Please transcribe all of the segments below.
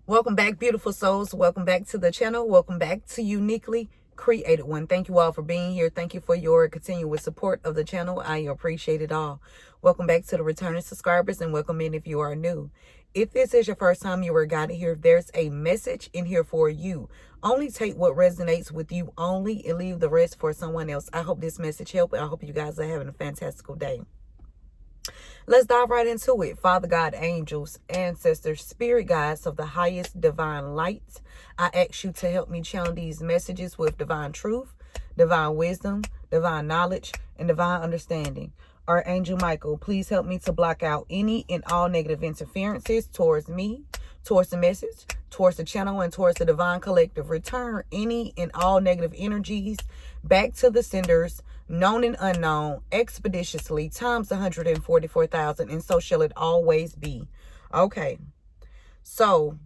Welcome back, beautiful souls. Welcome back to the channel. Welcome back to Uniquely Created One. Thank you all for being here. Thank you for your continuous support of the channel. I appreciate it all. Welcome back to the returning subscribers and welcome in if you are new. If this is your first time you were guided here, there's a message in here for you. Only take what resonates with you only and leave the rest for someone else. I hope this message helped. I hope you guys are having a fantastical day. Let's dive right into it. Father God, angels, ancestors, spirit guides of the highest divine light, I ask you to help me channel these messages with divine truth, divine wisdom, divine knowledge, and divine understanding. Archangel Michael, please help me to block out any and all negative interferences towards me, towards the message, towards the channel, and towards the divine collective. Return any and all negative energies back to the senders, known and unknown, expeditiously, times 144,000, and so shall it always be. Okay, so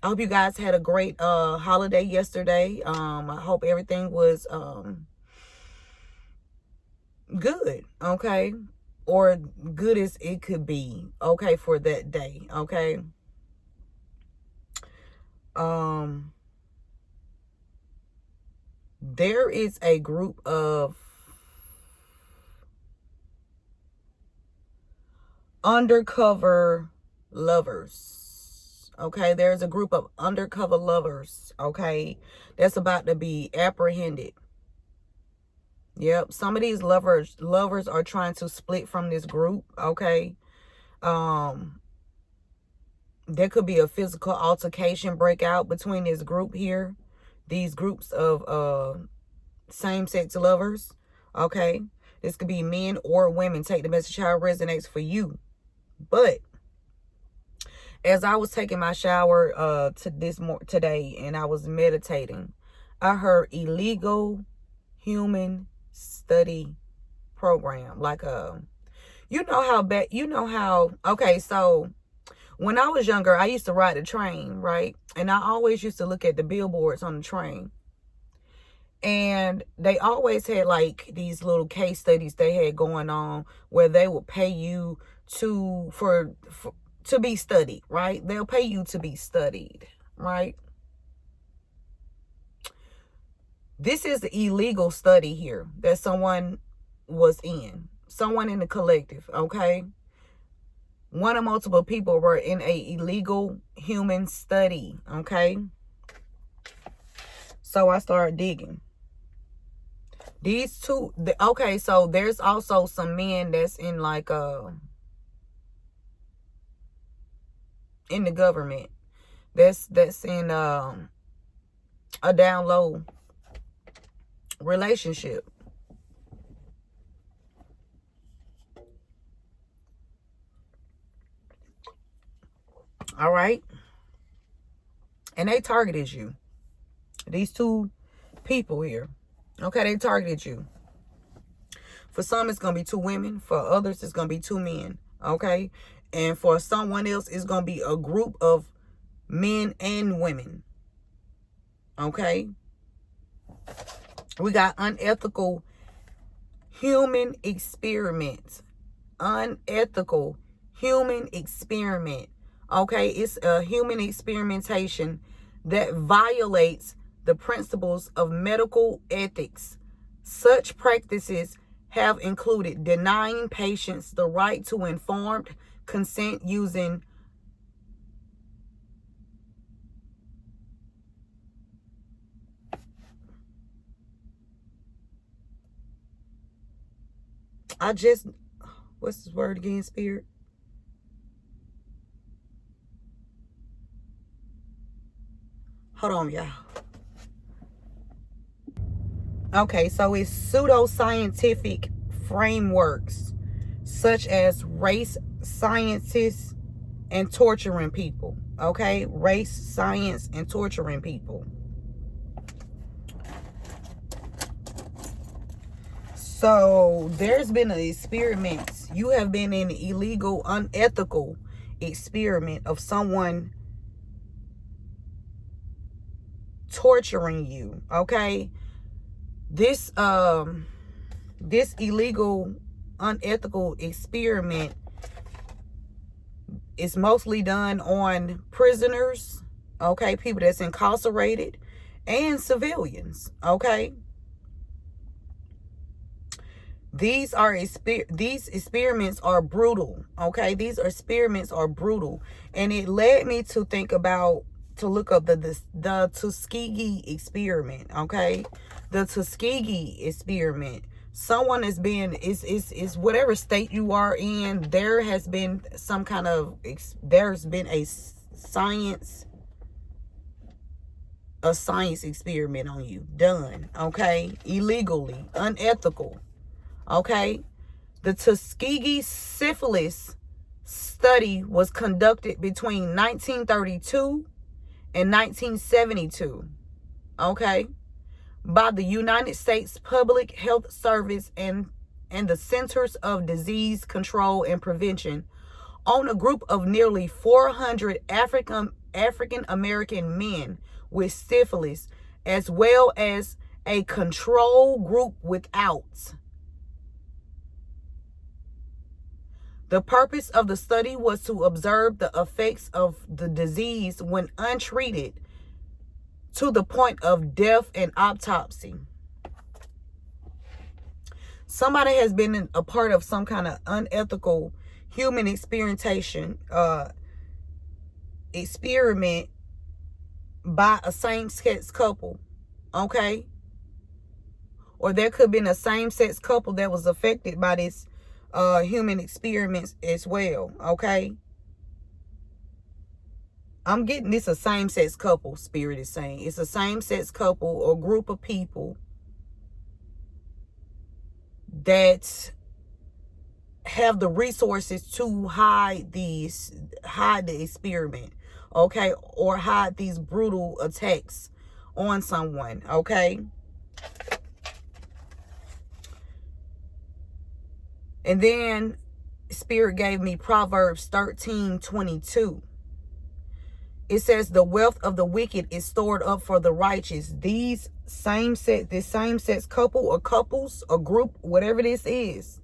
I hope you guys had a great holiday yesterday. I hope everything was good, okay, or good as it could be, okay, for that day, okay. There is a group of undercover lovers, okay. There's a group of undercover lovers, okay, that's about to be apprehended. Yep, some of these lovers are trying to split from this group, okay. There could be a physical altercation break out between this group here, these groups of same-sex lovers, okay. This could be men or women. Take the message how it resonates for you. But as I was taking my shower today and I was meditating, I heard illegal human study program. Like okay, so when I was younger, I used to ride the train, right? And I always used to look at the billboards on the train. And they always had like these little case studies they had going on where they would pay you to be studied, right? They'll pay you to be studied, right? This is the illegal study here that someone was in. Someone in the collective, okay? One or multiple people were in a illegal human study, okay? So I started digging. These two, okay, so there's also some men that's in like in the government. That's in a down low relationship. All right. And they targeted you. These two people here. Okay, they targeted you. For some, it's going to be two women. For others, it's going to be two men. Okay? And for someone else, it's going to be a group of men and women. Okay? We got unethical human experiments. Unethical human experiment. Okay? It's a human experimentation that violates the principles of medical ethics. Such practices have included denying patients the right to informed consent using what's this word again, Spirit? Hold on, y'all. Okay, so it's pseudoscientific frameworks such as race sciences and torturing people. Okay, race science and torturing people. So there's been an experiment. You have been in an illegal, unethical experiment of someone torturing you. Okay, this illegal, unethical experiment is mostly done on prisoners Okay, people that's incarcerated and civilians. Okay, these experiments are brutal. Okay, these experiments are brutal, and it led me to think about, to look up the Tuskegee experiment. Okay, the Tuskegee experiment. Someone is being is whatever state you are in. There has been some kind of there's been a science experiment on you done. Okay, illegally, unethical. Okay, the Tuskegee syphilis study was conducted between 1932 and 1972. Okay, by the United States Public Health Service and the Centers of Disease Control and Prevention on a group of nearly 400 African American men with syphilis, as well as a control group without. The purpose of the study was to observe the effects of the disease when untreated to the point of death and autopsy. Somebody has been a part of some kind of unethical human experimentation, experiment by a same-sex couple, okay? Or there could have been a same-sex couple that was affected by this human experiments as well, okay? I'm getting this a same-sex couple, Spirit is saying. It's a same-sex couple or group of people that have the resources to hide the experiment, okay? Or hide these brutal attacks on someone, okay? And then Spirit gave me Proverbs 13:22. It says, the wealth of the wicked is stored up for the righteous. This same-sex couple or couples or group, whatever this is,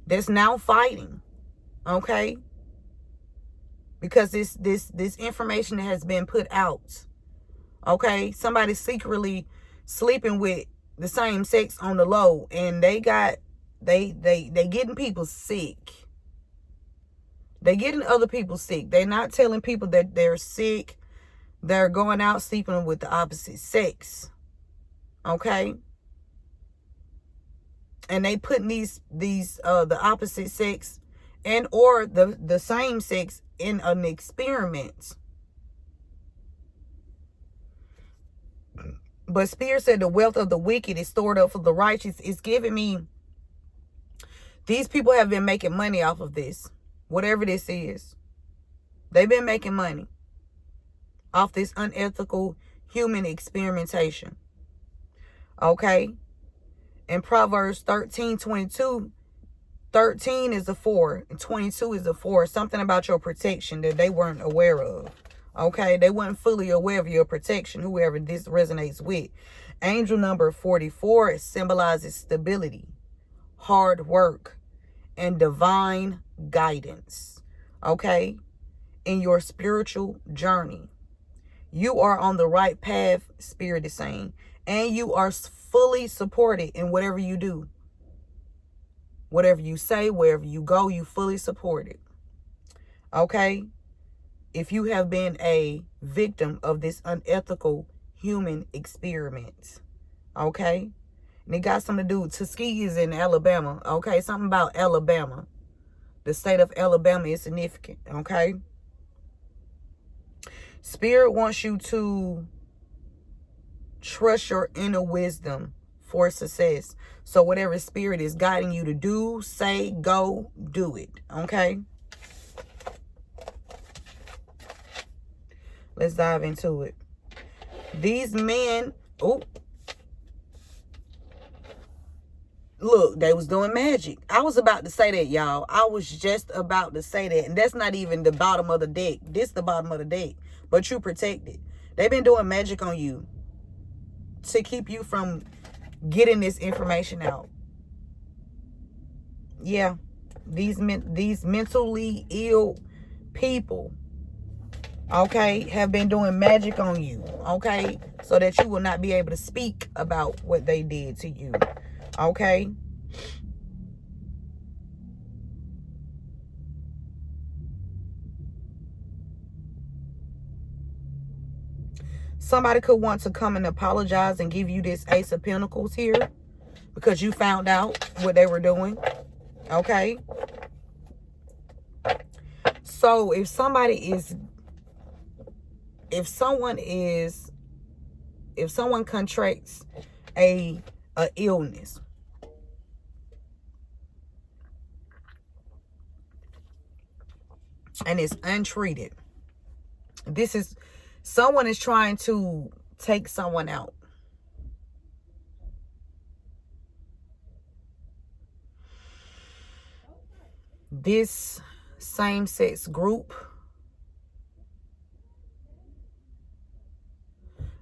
that's now fighting, okay? Because this information has been put out, okay? Somebody secretly sleeping with the same sex on the low, and they getting people sick. They getting other people sick. They're not telling people that they're sick. They're going out sleeping with the opposite sex. Okay? And they putting the opposite sex and or the same sex in an experiment. But Spirit said the wealth of the wicked is stored up for the righteous. It's giving me, these people have been making money off of this. Whatever this is. They've been making money off this unethical human experimentation. Okay? In Proverbs 13:22, 13 is a 4 and 22 is a 4. Something about your protection that they weren't aware of. Okay? They weren't fully aware of your protection, whoever this resonates with. Angel number 44 symbolizes stability, hard work, and divine guidance, okay, in your spiritual journey. You are on the right path, Spirit is saying, and you are fully supported in whatever you do. Whatever you say, wherever you go, you fully supported, okay? If you have been a victim of this unethical human experiment, okay? And it got something to do with Tuskegee is in Alabama, okay? Something about Alabama. The state of Alabama is significant, okay? Spirit wants you to trust your inner wisdom for success. So whatever Spirit is guiding you to do, say, go, do it, okay? Let's dive into it. These men, look, they was doing magic. I was about to say that, y'all. I was just about to say that. And that's not even the bottom of the deck. This the bottom of the deck. But you protected. They've been doing magic on you to keep you from getting this information out. Yeah. These mentally ill people okay, have been doing magic on you, okay, so that you will not be able to speak about what they did to you, okay. Somebody could want to come and apologize and give you this Ace of Pentacles here because you found out what they were doing, okay. So if someone contracts a illness, and it's untreated, someone is trying to take someone out. This same-sex group,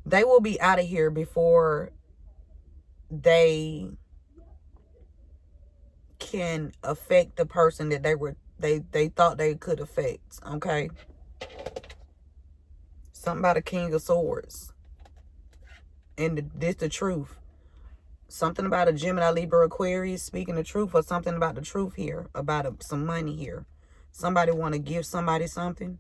they will be out of here before they can affect the person that they thought they could affect, okay. Something about a King of Swords, and this the truth. Something about a Gemini, Libra, Aquarius speaking the truth, or something about the truth here, about some money here. Somebody want to give somebody something.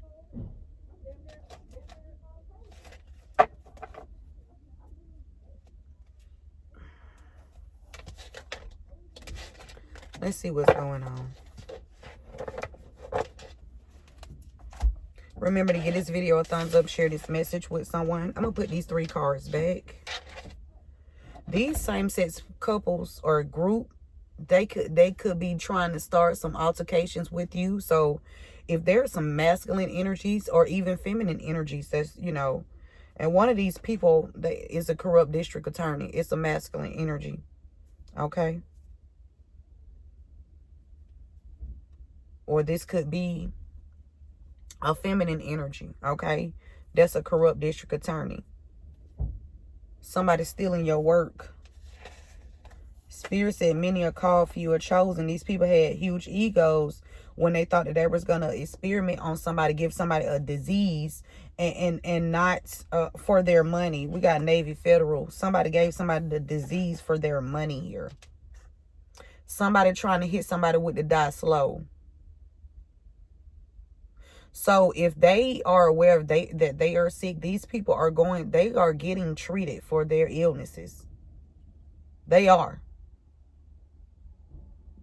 Let's see what's going on. Remember to give this video a thumbs up, share this message with someone. I'm going to put these 3 cards back. These same-sex couples or group, they could be trying to start some altercations with you. So if there's some masculine energies or even feminine energies, that's, you know, and one of these people is a corrupt district attorney. It's a masculine energy, okay? Or this could be a feminine energy, okay? That's a corrupt district attorney. Somebody stealing your work. Spirit said many are called, few are chosen. These people had huge egos when they thought that they was going to experiment on somebody, give somebody a disease and not for their money. We got Navy Federal. Somebody gave somebody the disease for their money here. Somebody trying to hit somebody with the die slow. So if they are aware of that they are sick, these people are getting treated for their illnesses. They are.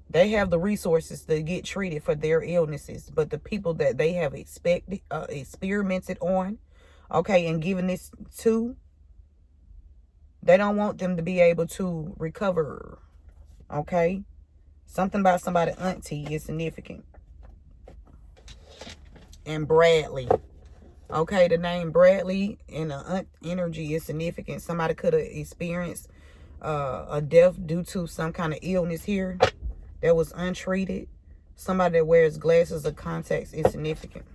They have the resources to get treated for their illnesses. But the people that they have experimented on, okay, and given this to, they don't want them to be able to recover, okay? Something about somebody auntie is significant. And Bradley, okay, the name Bradley and the energy is significant. Somebody could have experienced a death due to some kind of illness here that was untreated. Somebody that wears glasses or contacts is significant.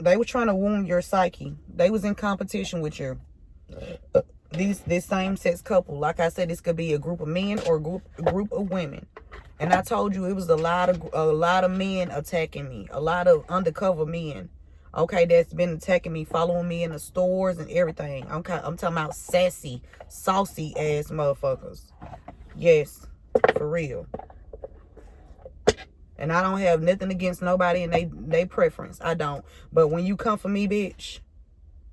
They were trying to wound your psyche. They was in competition with you. This same-sex couple, like I said, this could be a group of men or a group of women. And I told you it was a lot of men attacking me. A lot of undercover men, okay, that's been attacking me, following me in the stores and everything. I'm talking about sassy, saucy ass motherfuckers. Yes, for real. And I don't have nothing against nobody and they preference. I don't. But when you come for me, bitch,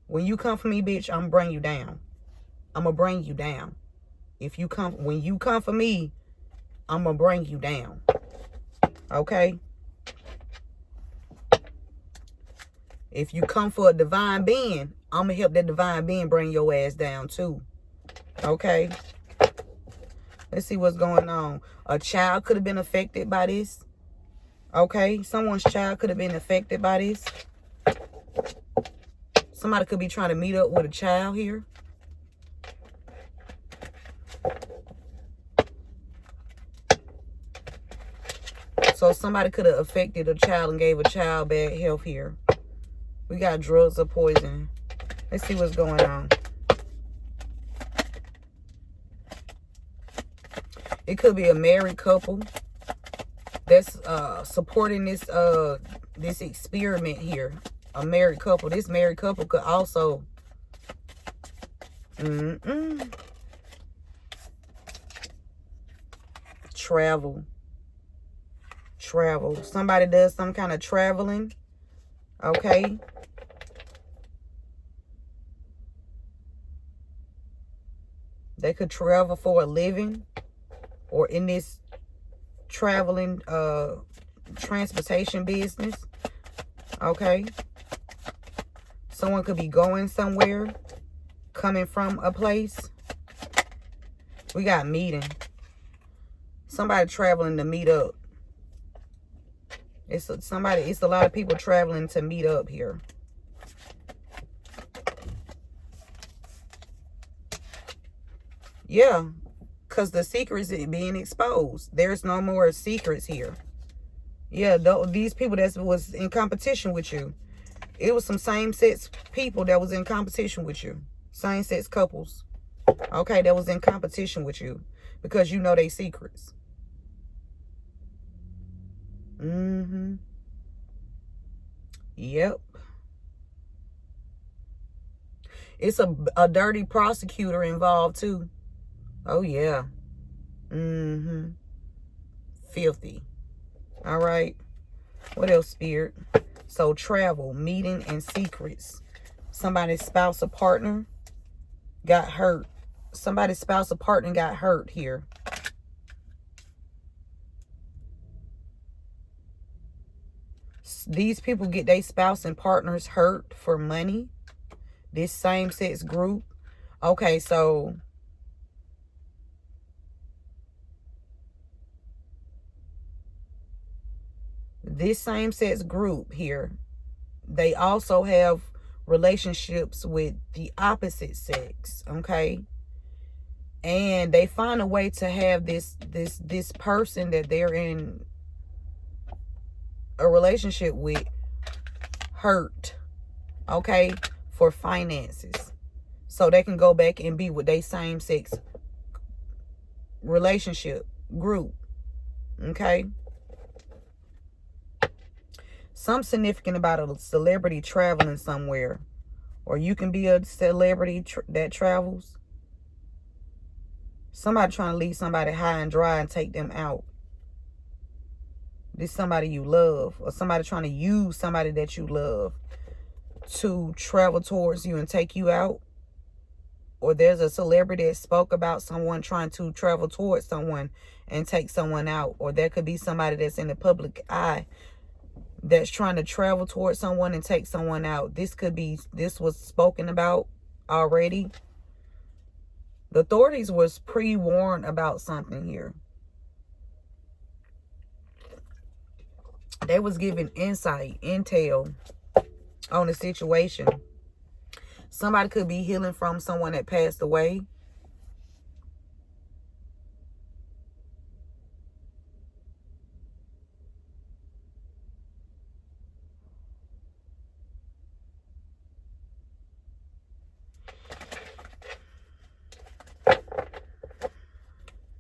I'm gonna bring you down. I'm gonna bring you down. When you come for me, I'm gonna bring you down. Okay? If you come for a divine being, I'm gonna help that divine being bring your ass down too. Okay? Let's see what's going on. A child could have been affected by this. Okay? Someone's child could have been affected by this. Somebody could be trying to meet up with a child here. So somebody could have affected a child and gave a child bad health here. We got drugs or poison. Let's see what's going on. It could be a married couple that's supporting this experiment here. A married couple. This married couple could also travel. Somebody does some kind of traveling. Okay. They could travel for a living, or in this traveling transportation business. Okay. Someone could be going somewhere, coming from a place. We got meeting. Somebody traveling to meet up. It's a lot of people traveling to meet up here. Yeah, because the secrets are being exposed. There's no more secrets here. Yeah, these people that was in competition with you. It was some same-sex people that was in competition with you. Same-sex couples. Okay, that was in competition with you. Because you know they secrets. Yep. It's a dirty prosecutor involved too. Oh yeah. Filthy. All right. What else, Spirit? So travel, meeting, and secrets. Somebody's spouse or partner got hurt. Somebody's spouse or partner got hurt here. These people get their spouse and partners hurt for money. This same-sex group. Okay, so this same-sex group here, they also have relationships with the opposite sex. Okay, and they find a way to have this person that they're in a relationship with hurt, okay, for finances, so they can go back and be with their same-sex relationship group. Okay, something significant about a celebrity traveling somewhere, or you can be a celebrity that travels. Somebody trying to leave somebody high and dry and take them out. This somebody you love, or somebody trying to use somebody that you love to travel towards you and take you out. Or there's a celebrity that spoke about someone trying to travel towards someone and take someone out. Or there could be somebody that's in the public eye that's trying to travel towards someone and take someone out. This was spoken about already. The authorities was pre-warned about something here. They was giving intel on the situation. Somebody could be healing from someone that passed away.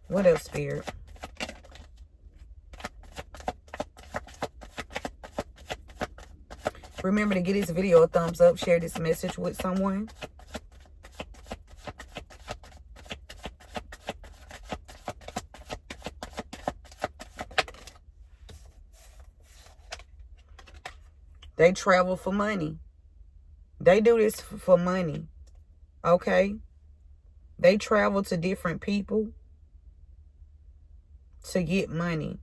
What else, Spirit? Remember to give this video a thumbs up. Share this message with someone. They travel for money. They do this for money. Okay? They travel to different people to get money.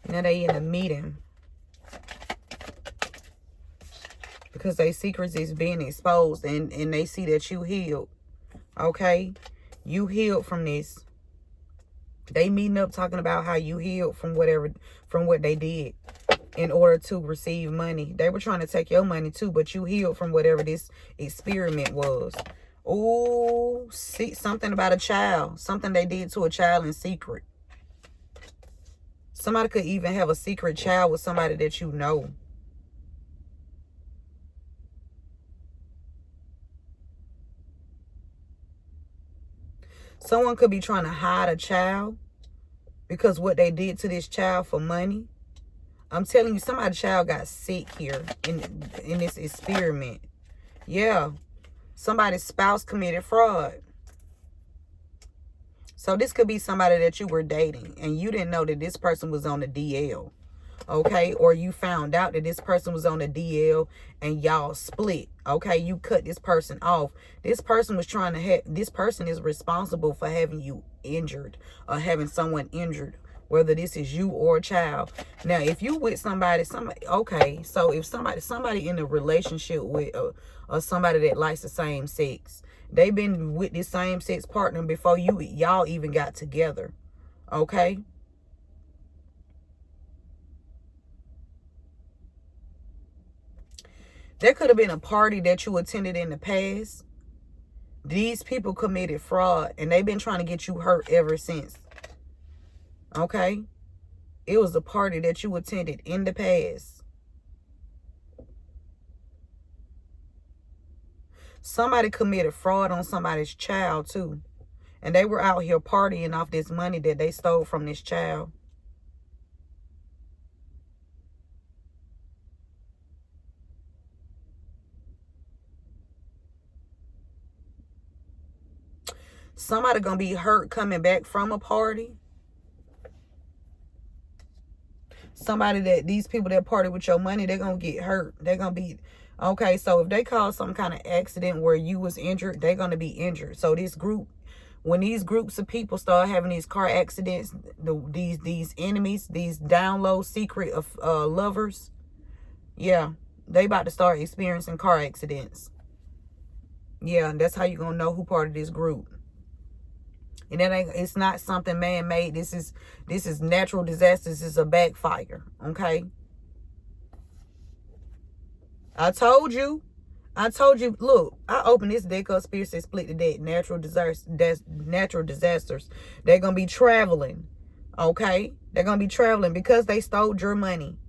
Now they in a meeting because their secrets is being exposed, and they see that you healed. Okay? You healed from this. They meeting up talking about how you healed from what they did in order to receive money. They were trying to take your money too, but you healed from whatever this experiment was. Oh, see, something about a child. Something they did to a child in secret. Somebody could even have a secret child with somebody that you know. Someone could be trying to hide a child because what they did to this child for money. I'm telling you, somebody's child got sick here in this experiment. Yeah. Somebody's spouse committed fraud. So this could be somebody that you were dating and you didn't know that this person was on the DL. Okay, or you found out that this person was on the DL and y'all split. Okay, you cut this person off. This person was trying to have, this person is responsible for having you injured or having someone injured, whether this is you or a child. Now, if you with somebody, okay, so if somebody in a relationship with or somebody that likes the same sex, they've been with this same sex partner before y'all even got together. Okay. There could have been a party that you attended in the past. These people committed fraud and they've been trying to get you hurt ever since. Okay? It was a party that you attended in the past. Somebody committed fraud on somebody's child too. And they were out here partying off this money that they stole from this child. Somebody gonna be hurt coming back from a party. Somebody that, these people that party with your money, they're gonna get hurt. They're gonna be, okay, so if they cause some kind of accident where you was injured, they're gonna be injured. So this group, when these groups of people start having these car accidents, these enemies, these down low secret of lovers, yeah, they about to start experiencing car accidents. Yeah, and that's how you're gonna know who part of this group. And it's not something man-made. This is natural disasters. This is a backfire. Okay. I told you. Look, I opened this deck up. Spirit says split the deck. Natural disasters. They're gonna be traveling. Okay. They're gonna be traveling because they stole your money.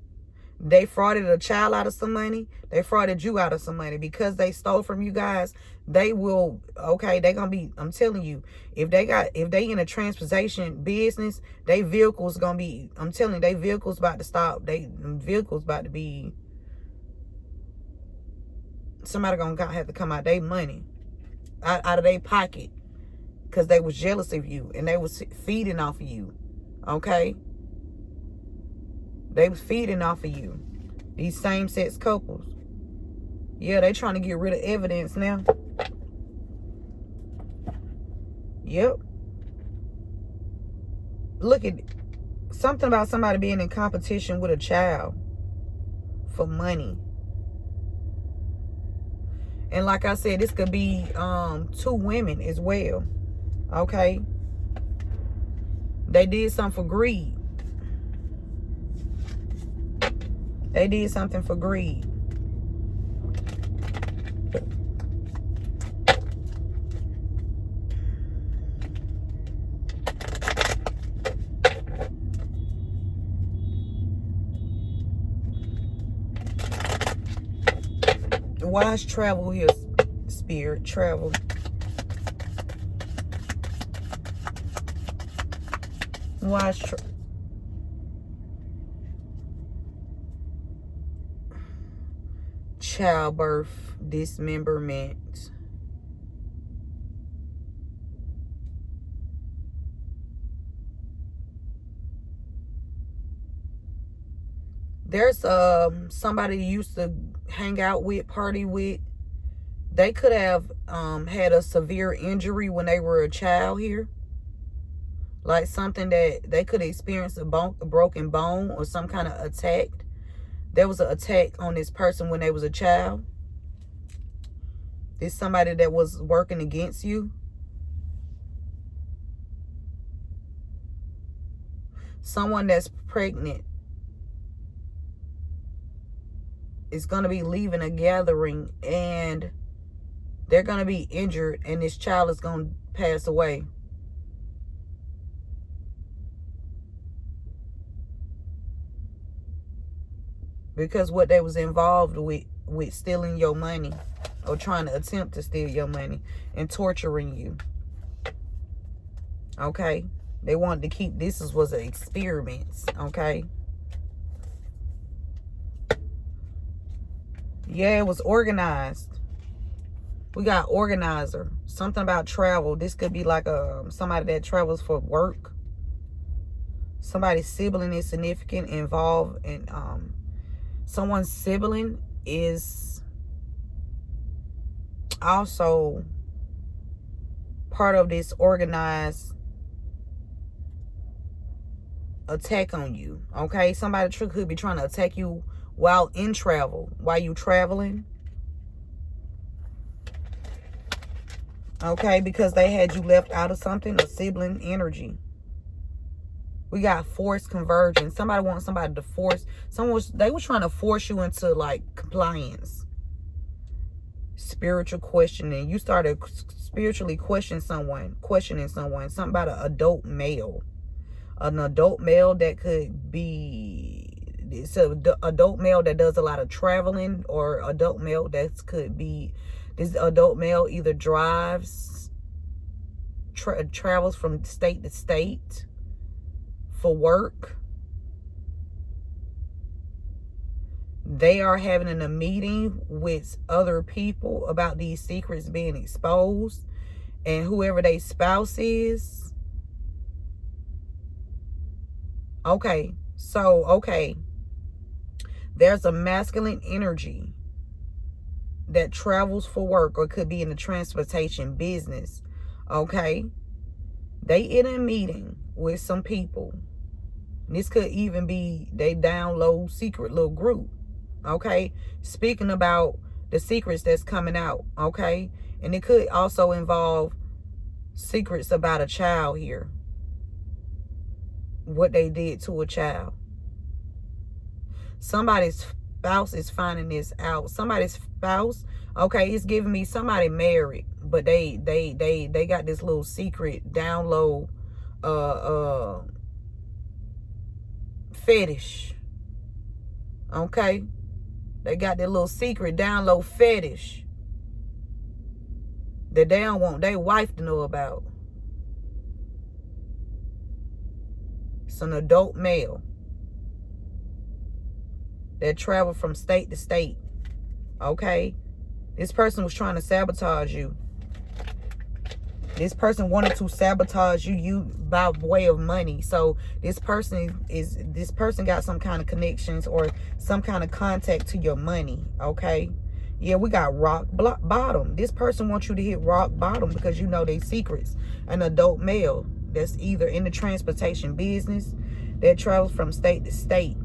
They frauded a child out of some money. They frauded you out of some money. Because they stole from you guys, they will, okay, they're going to be, I'm telling you, if they in a transportation business, they vehicles going to be, I'm telling you, they vehicles about to stop. Vehicles about to be, somebody going to have to come out their money, out of their pocket, because they was jealous of you and they was feeding off of you. Okay. They was feeding off of you. These same-sex couples. Yeah, they trying to get rid of evidence now. Yep. Look at something about somebody being in competition with a child for money. And like I said, this could be 2 women as well. Okay. They did something for greed. They did something for greed. Wise travel here, spirit. Travel. Wise travel. Childbirth, dismemberment. There's somebody you used to hang out with, party with. They could have had a severe injury when they were a child here. Like something that they could experience a broken bone or some kind of attack. There was an attack on this person when they was a child. It's somebody that was working against you. Someone that's pregnant is going to be leaving a gathering and they're going to be injured and this child is going to pass away. because what they was involved with stealing your money, or trying to attempt to steal your money and torturing you. Okay, they wanted to keep this was an experiment. Okay, yeah, it was organized. We got organizer, something about travel. This could be like somebody that travels for work. Somebody's sibling is significant, involved, and someone's sibling is also part of this organized attack on you. Okay, somebody could be trying to attack you while in travel, while you traveling. Okay, because they had you left out of something, a sibling energy. We got forced conversion. Somebody wants somebody to force. They were trying to force you into like compliance. Spiritual questioning. You started spiritually questioning someone. Something about an adult male. An adult male that could be, it's an adult male that does a lot of traveling, or adult male that could be, this adult male either drives, travels from state to state for work. They are having a meeting with other people about these secrets being exposed, and whoever their spouse is. Okay, so, okay, there's a masculine energy that travels for work, or could be in the transportation business. Okay, they in a meeting with some people. This could even be they download secret little group. Okay, speaking about the secrets that's coming out. Okay, and it could also involve secrets about a child here, what they did to a child. Somebody's spouse is finding this out. Somebody's spouse, okay, it's giving me somebody married, but they got this little secret download fetish. Okay, they got their little secret download fetish that they don't want their wife to know about. It's an adult male that traveled from state to state. Okay, this person was trying to sabotage you. This person wanted to sabotage you by way of money. So this person got some kind of connections or some kind of contact to your money. Okay, yeah, we got rock bottom. This person wants you to hit rock bottom because you know their secrets. An adult male that's either in the transportation business, that travels from state to state.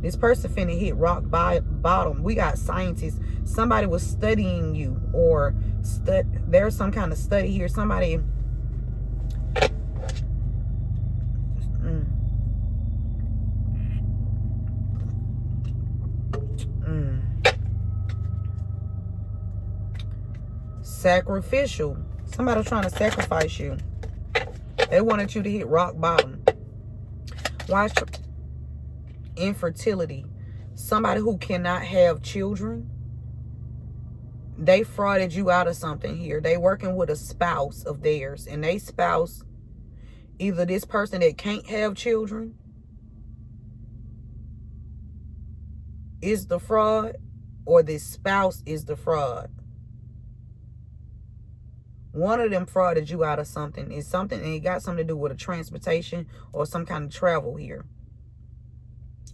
This person finna hit rock bottom. We got scientists. Somebody was studying you, or there's some kind of study here. Somebody sacrificial. Somebody was trying to sacrifice you. They wanted you to hit rock bottom. Watch infertility. Somebody who cannot have children. They frauded you out of something here. They working with a spouse of theirs, and they spouse, either this person that can't have children is the fraud, or this spouse is the fraud. One of them frauded you out of something. It's something, and it got something to do with a transportation or some kind of travel here.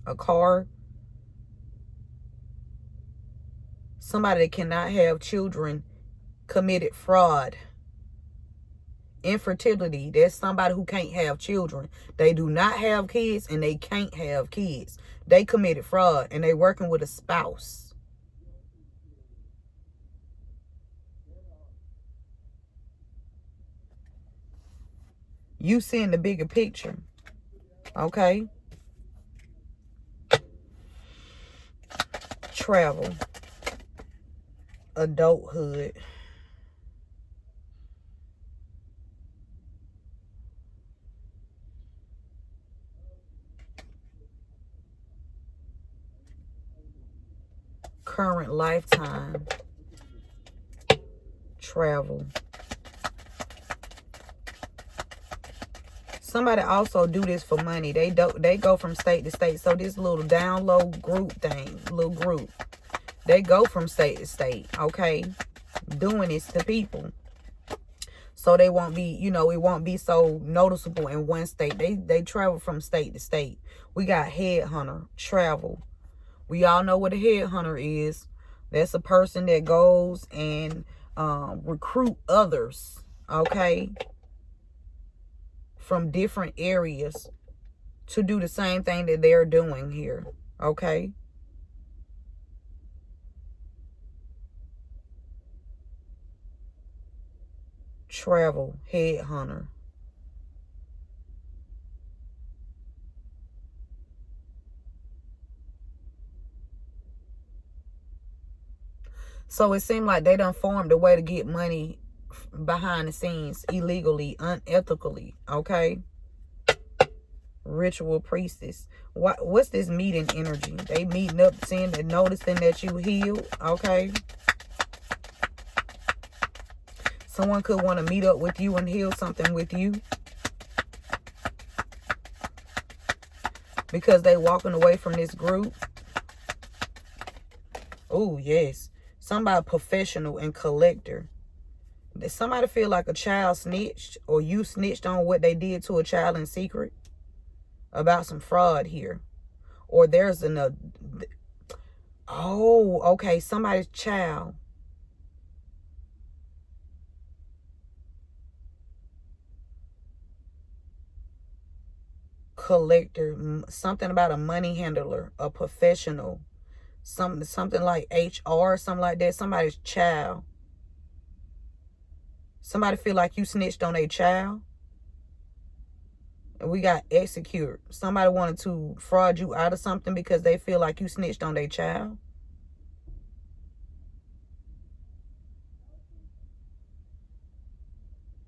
A car. Somebody that cannot have children committed fraud. Infertility. There's somebody who can't have children. They do not have kids, and they can't have kids. They committed fraud, and they working with a spouse. You seeing the bigger picture. Okay. Travel. Adulthood. current lifetime. Travel. Somebody also do this for money. They go from state to state. So this little down low group thing, little group, they go from state to state, okay? Doing this to people. So they won't be, you know, it won't be so noticeable in one state. They travel from state to state. We got headhunter, travel. We all know what a headhunter is. That's a person that goes and recruit others, okay, from different areas to do the same thing that they're doing here, okay? Travel, headhunter. So it seemed like they done formed a way to get money behind the scenes, illegally, unethically, okay? Ritual priestess. What's this meeting energy? They meeting up, seeing and noticing that you healed, okay? Someone could want to meet up with you and heal something with you. Because they walking away from this group. Oh, yes. Somebody professional and collector. Does somebody feel like a child snitched, or you snitched on what they did to a child in secret about some fraud here? Or there's another. Oh, okay. Somebody's child. Collector. Something about a money handler, a professional. Something like HR, something like that. Somebody's child. Somebody feel like you snitched on a child. And we got execute. Somebody wanted to fraud you out of something because they feel like you snitched on their child.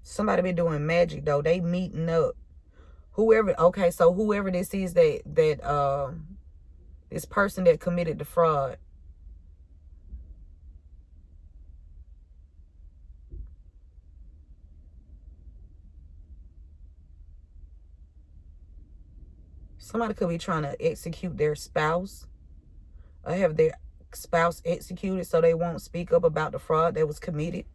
Somebody been doing magic though. They meeting up. Whoever, okay, so whoever this is that this person that committed the fraud. Somebody could be trying to execute their spouse, or have their spouse executed so they won't speak up about the fraud that was committed.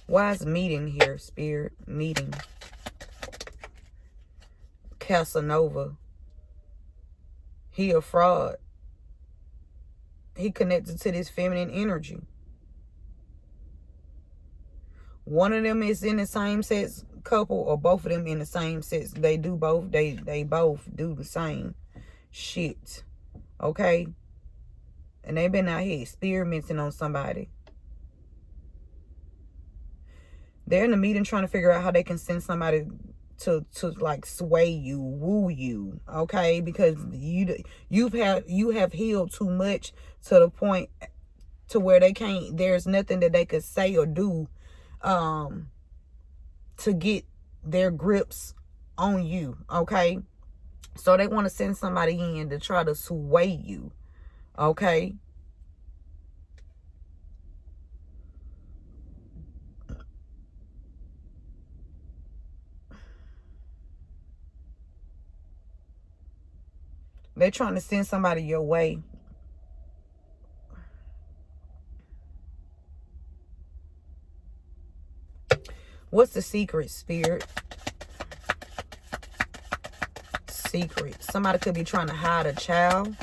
Why is meeting here, spirit? Meeting. Casanova. He a fraud. He connected to this feminine energy. One of them is in the same sex couple, or both of them in the same sex. They do both. They both do the same shit. Okay? And they been out here experimenting on somebody. They're in the meeting trying to figure out how they can send somebody to like sway you, woo you, okay? Because you have healed too much to the point to where they can't. There's nothing that they could say or do to get their grips on you, okay? So they want to send somebody in to try to sway you, okay? They're trying to send somebody your way. What's the secret, spirit? Secret. Somebody could be trying to hide a child.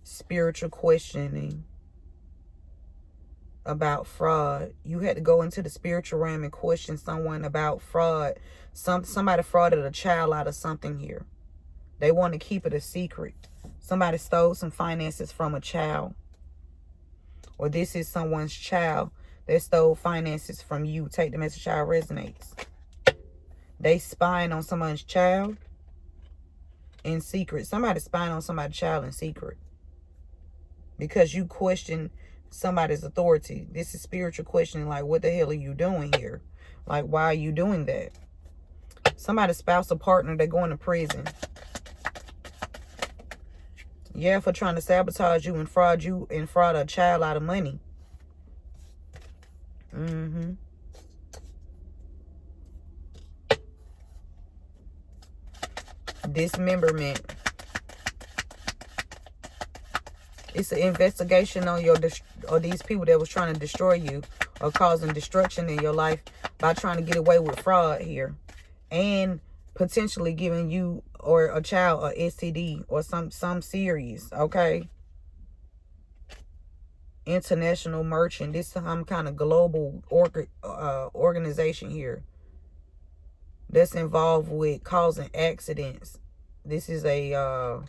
Spiritual questioning about fraud. You had to go into the spiritual realm and question someone about fraud. Somebody frauded a child out of something here. They want to keep it a secret. Somebody stole some finances from a child. Or this is someone's child that stole finances from you. Take the message how it resonates. They spying on someone's child in secret. Somebody spying on somebody's child in secret. Because you question somebody's authority. This is spiritual questioning, like, what the hell are you doing here? Like, why are you doing that? Somebody's spouse or partner, they're going to prison. Yeah, for trying to sabotage you and fraud a child out of money. Dismemberment. It's an investigation on these people that was trying to destroy you or causing destruction in your life by trying to get away with fraud here, and potentially giving you or a child a STD or some serious. Okay. International merchant. This is some kind of global organization here that's involved with causing accidents. This is a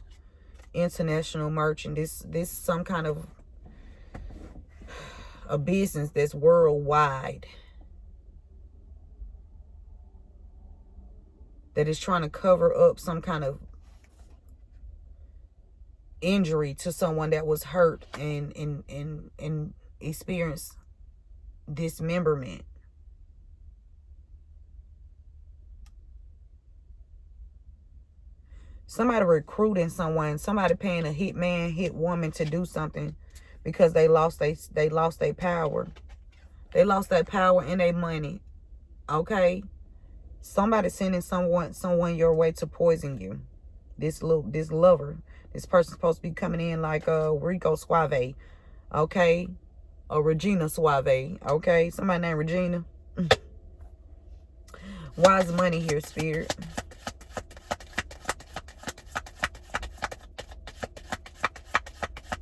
international merchant. This is some kind of a business that's worldwide, that is trying to cover up some kind of injury to someone that was hurt and experienced dismemberment. Somebody recruiting someone, somebody paying a hit man, hit woman to do something because they lost their power. They lost their power and their money. Okay? Somebody sending someone your way to poison you. This lover. This person's supposed to be coming in like Rico Suave. Okay? Or Regina Suave. Okay? Somebody named Regina. Why is money here, Spirit?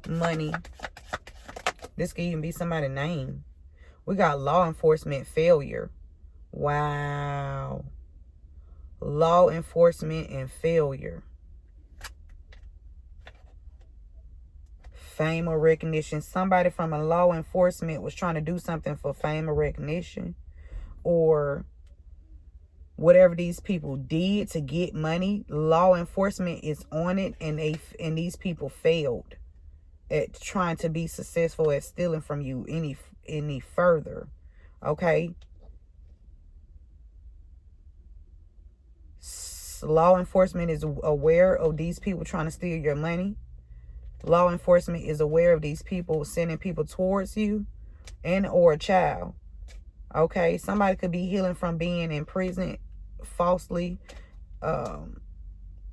Money. This could even be somebody's name. We got law enforcement failure. Wow. Law enforcement and failure. Fame or recognition. Somebody from a law enforcement was trying to do something for fame or recognition, or whatever these people did to get money. Law enforcement is on it, and these people failed at trying to be successful at stealing from you any further. Okay? Law enforcement is aware of these people trying to steal your money. Law enforcement is aware of these people sending people towards you and or a child. Okay? Somebody could be healing from being in prison falsely,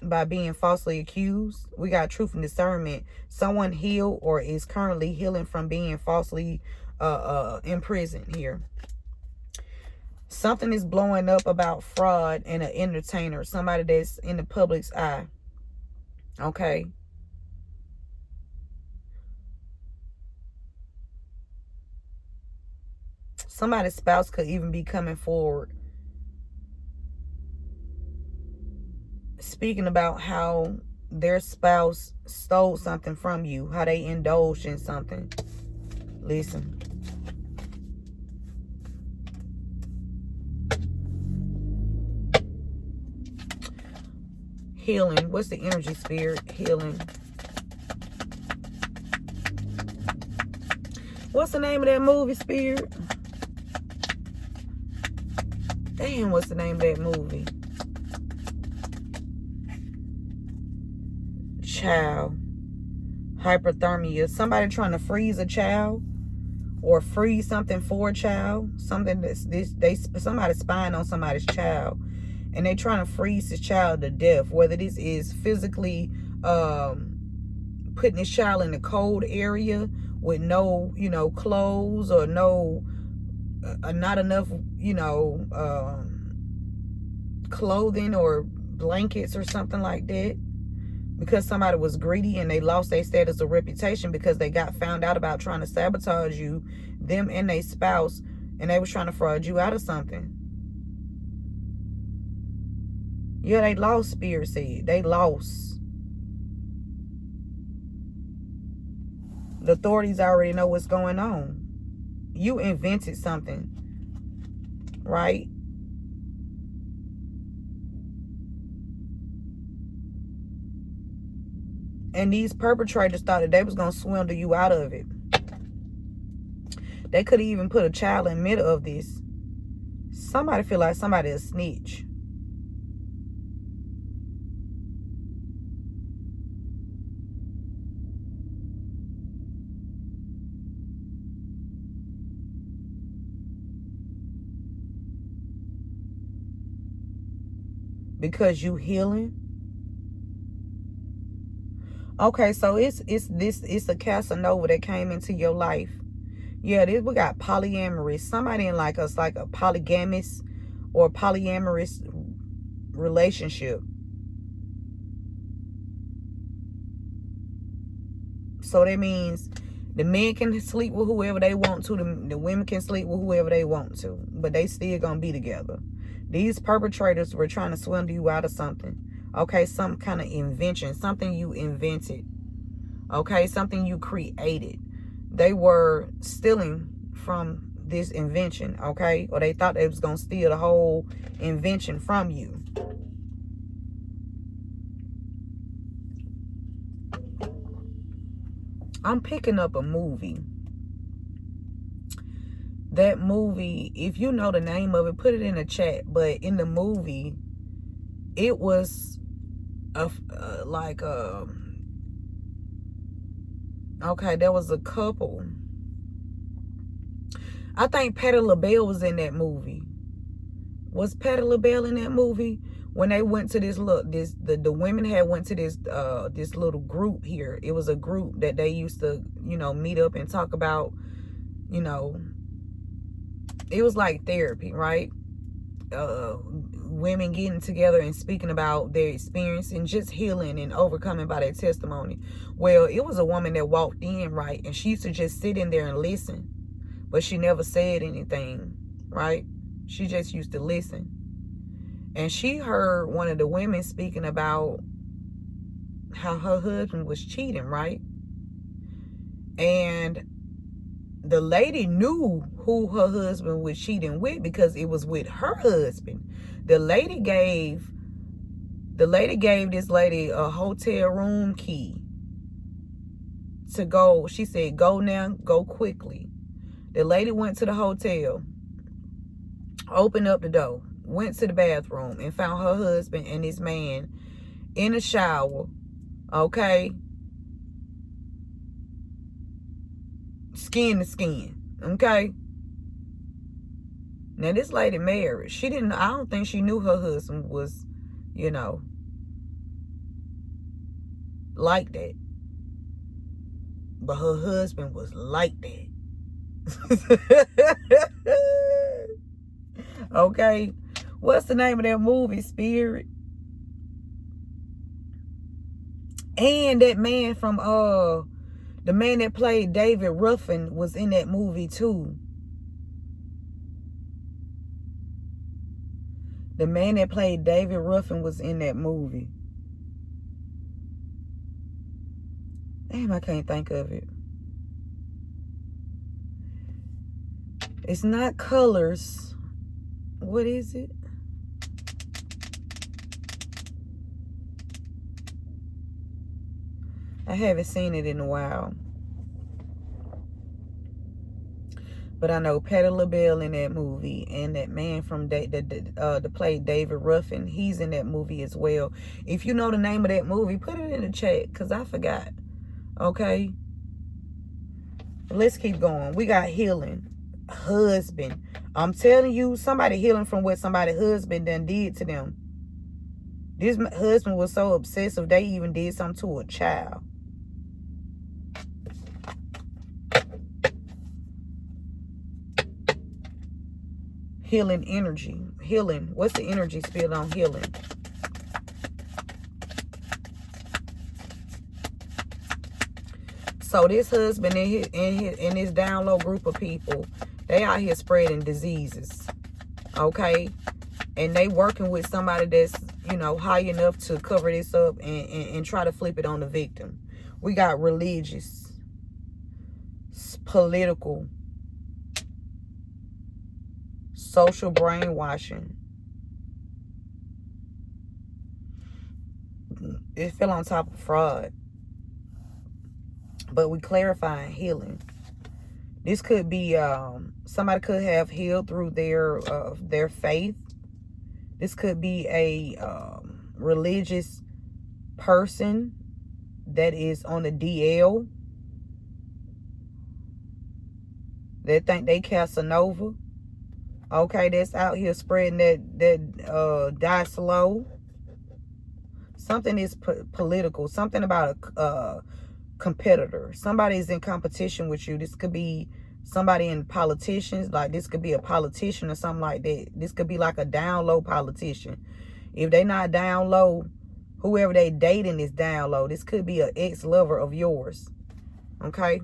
by being falsely accused. We got truth and discernment. Someone healed or is currently healing from being falsely in prison here. Something is blowing up about fraud and an entertainer. Somebody that's in the public's eye. Okay. Somebody's spouse could even be coming forward, speaking about how their spouse stole something from you, how they indulged in something. Listen. Healing. What's the energy, Spirit? Healing. What's the name of that movie, Spirit? Damn, what's the name of that movie? Child. Hypothermia. Somebody trying to freeze a child or freeze something for a child. Something somebody's spying on somebody's child, and they trying to freeze this child to death. Whether this is physically putting this child in a cold area with no, clothes, or no, not enough, clothing or blankets or something like that. Because somebody was greedy and they lost their status or reputation because they got found out about trying to sabotage you, them and their spouse, and they was trying to fraud you out of something. Yeah, they lost, Spirit said. They lost. The authorities already know what's going on. You invented something, right? And these perpetrators thought that they was going to swindle you out of it. They could have even put a child in the middle of this. Somebody feel like somebody a snitch. Because you healing. Okay, so it's a Casanova that came into your life. Yeah, we got polyamorous. Somebody in like us, like a polygamous or polyamorous relationship. So that means the men can sleep with whoever they want to. The women can sleep with whoever they want to. But they still gonna be together. These perpetrators were trying to swindle you out of something. Okay, some kind of invention. Something you invented. Okay, something you created. They were stealing from this invention. Okay, or they thought they was gonna steal the whole invention from you. I'm picking up a movie. That movie, if you know the name of it, put it in the chat. But in the movie, it was okay, there was a couple. I think Patti LaBelle was in that movie. Was Patti LaBelle in that movie? When they went to the women had went to this little group here. It was a group that they used to, meet up and talk about, it was like therapy, right? Women getting together and speaking about their experience and just healing and overcoming by their testimony. Well, it was a woman that walked in, right? And she used to just sit in there and listen. But she never said anything, right? She just used to listen. And she heard one of the women speaking about how her husband was cheating, right? And the lady knew who her husband was cheating with because it was with her husband. The lady gave this lady a hotel room key to go. She said, go now, go quickly. The lady went to the hotel, opened up the door, went to the bathroom, and found her husband and his man in a shower, okay? Skin to skin, okay? Now, this lady married. I don't think she knew her husband was, like that. But her husband was like that. Okay, what's the name of that movie, Spirit? And that man from the man that played David Ruffin was in that movie too. The man that played David Ruffin was in that movie. Damn, I can't think of it. It's not Colors. What is it? I haven't seen it in a while. But I know Patti LaBelle in that movie, and that man from that played David Ruffin, he's in that movie as well. If you know the name of that movie, put it in the chat, because I forgot. Okay? Let's keep going. We got healing. Husband. I'm telling you, somebody healing from what somebody's husband done did to them. This husband was so obsessive, they even did something to a child. Healing energy. Healing. What's the energy spilled on healing? So this husband and his down low group of people, they out here spreading diseases. Okay? And they working with somebody that's, high enough to cover this up and try to flip it on the victim. We got religious, political, social brainwashing. It fell on top of fraud. But we clarifying healing. This could be somebody could have healed through their faith. This could be a religious person that is on the DL. They think they Casanova. Okay, that's out here spreading that die slow. Something is political. Something about a competitor. Somebody's in competition with you. This could be somebody in politicians. Like this could be a politician or something like that. This could be like a down low politician. If they not down low, whoever they dating is down low. This could be an ex-lover of yours. Okay.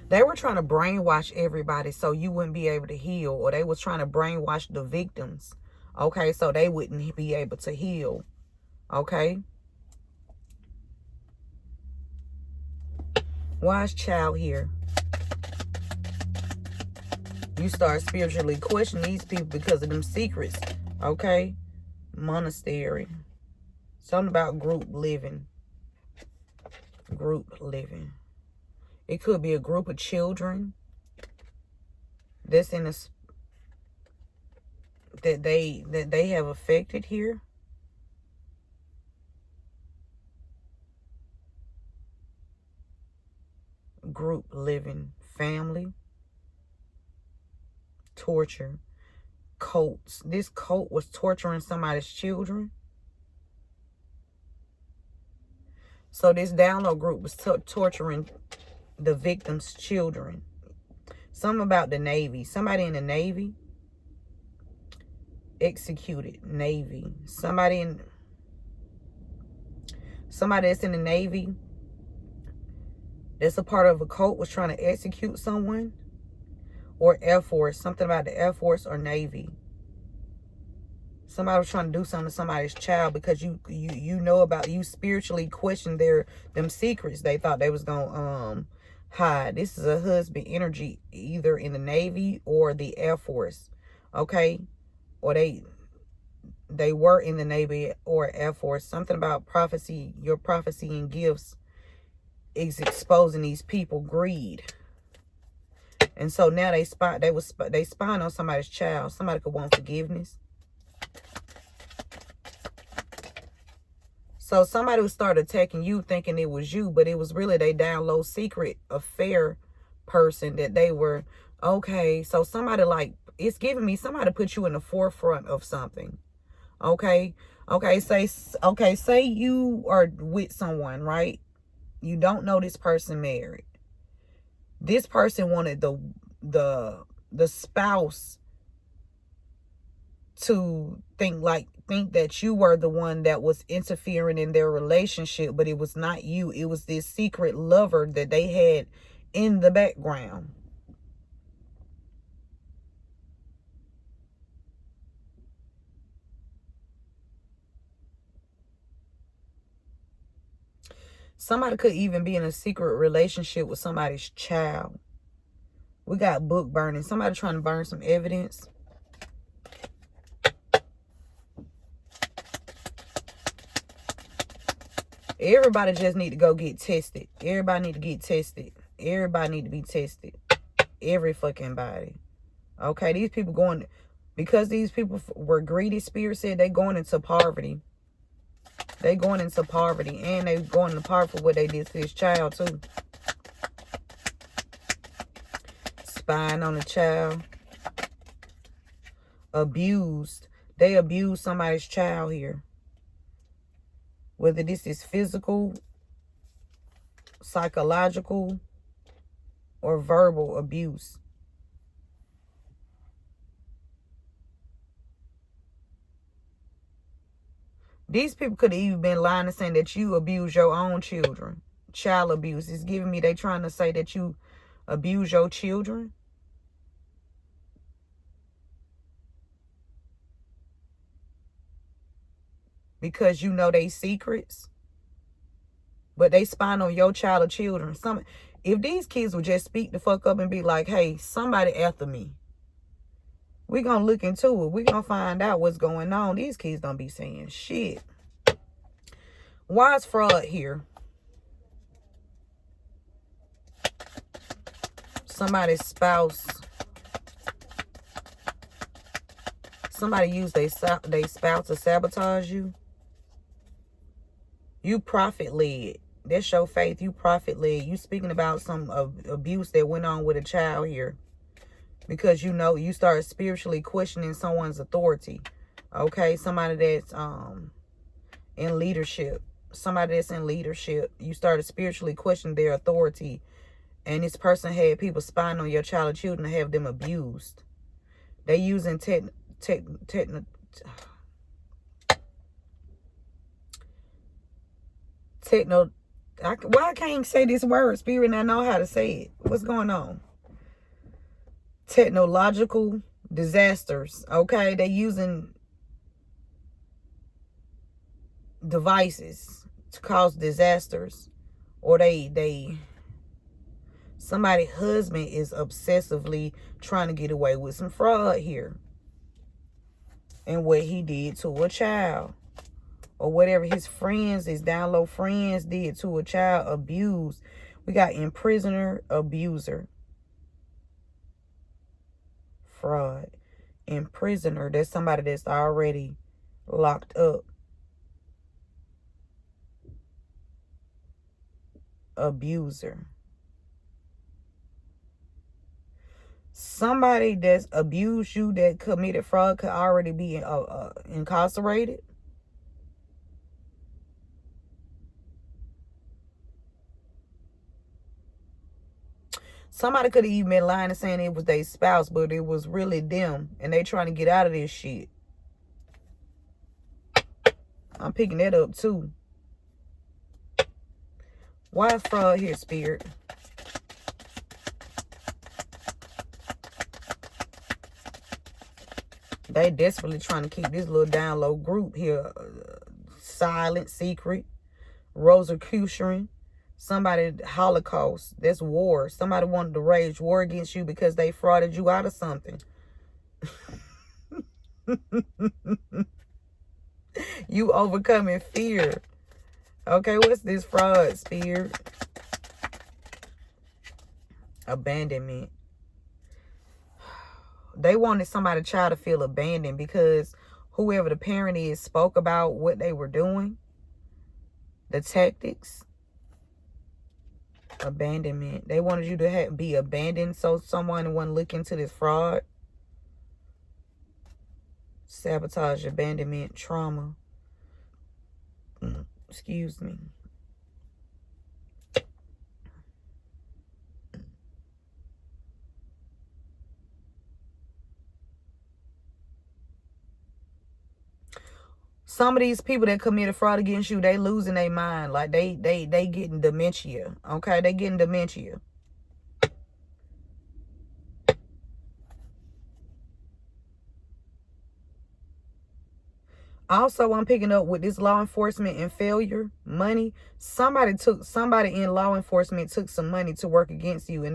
They were trying to brainwash everybody so you wouldn't be able to heal, or they was trying to brainwash the victims, okay, so they wouldn't be able to heal, okay? Wise child here. You start spiritually questioning these people because of them secrets, okay? Monastery. Something about group living. Group living. It could be a group of children that's in a that they have affected here. Group living, family, torture, cults. This cult was torturing somebody's children. So this download group was torturing the victim's children. Something about the Navy. Somebody in the Navy. Executed. Navy. Somebody that's in the Navy that's a part of a cult was trying to execute someone. Or Air Force. Something about the Air Force or Navy. Somebody was trying to do something to somebody's child because you know about, you spiritually questioned them secrets they thought they was gonna hide. This is a husband energy, either in the Navy or the Air Force, okay? Or they were in the Navy or Air Force. Something about prophecy, your prophecy and gifts is exposing these people greed. And so now they spying on somebody's child. Somebody could want forgiveness. So somebody would start attacking you thinking it was you, but it was really they down low secret affair person that they were, okay. So somebody like, it's giving me somebody put you in the forefront of something. Okay. Okay. Say you are with someone, right? You don't know this person married. This person wanted the spouse to think that you were the one that was interfering in their relationship, but it was not you. It was this secret lover that they had in the background. Somebody could even be in a secret relationship with somebody's child. We got book burning. Somebody trying to burn some evidence. Everybody just need to go get tested. Everybody need to get tested. Everybody need to be tested. Every fucking body. Okay, these people going, because these people were greedy, spirit said they going into poverty. They going into poverty, and they going into poverty for what they did to this child too. Spying on the child. Abused. They abused somebody's child here. Whether this is physical, psychological, or verbal abuse. These people could have even been lying and saying that you abuse your own children. Child abuse. It's giving me they trying to say that you abuse your children. Because you know they secrets. But they spying on your child or children. If these kids would just speak the fuck up and be like, hey, somebody after me. We're going to look into it. We're going to find out what's going on. These kids don't be saying shit. Why is fraud here? Somebody's spouse. Somebody used their spouse to sabotage you. You profit-led. That's your faith. You profit-led. You speaking about some abuse that went on with a child here. Because you know, you start spiritually questioning someone's authority. Okay? Somebody that's in leadership. Somebody that's in leadership. You started spiritually questioning their authority. And this person had people spying on your child or children to have them abused. They using why I can't say this word, Spirit, and I know how to say it. What's going on? Technological disasters. Okay, they using devices to cause disasters, or somebody's husband is obsessively trying to get away with some fraud here, and what he did to a child, or whatever his friends, his down low friends did to a child. Abuse. We got imprisoner, abuser. Fraud. Imprisoner, that's somebody that's already locked up. Abuser. Somebody that's abused you, that committed fraud, could already be incarcerated. Somebody could have even been lying and saying it was their spouse, but it was really them, and they trying to get out of this shit. I'm picking that up too. Why is fraud here, Spirit? They desperately trying to keep this little down low group here silent, secret, Rosicrucian. Somebody, Holocaust. That's war. Somebody wanted to wage war against you because they frauded you out of something. You overcoming fear. Okay, what's this fraud, Spirit? Abandonment. They wanted somebody's child to feel abandoned because whoever the parent is spoke about what they were doing. The tactics. Abandonment. They wanted you to be abandoned so someone wouldn't look into this fraud. Sabotage, abandonment, trauma. Excuse me. Some of these people that committed fraud against you, they losing their mind. Like they getting dementia. Okay, they getting dementia. Also, I'm picking up with this law enforcement and failure, money. Somebody in law enforcement took some money to work against you, and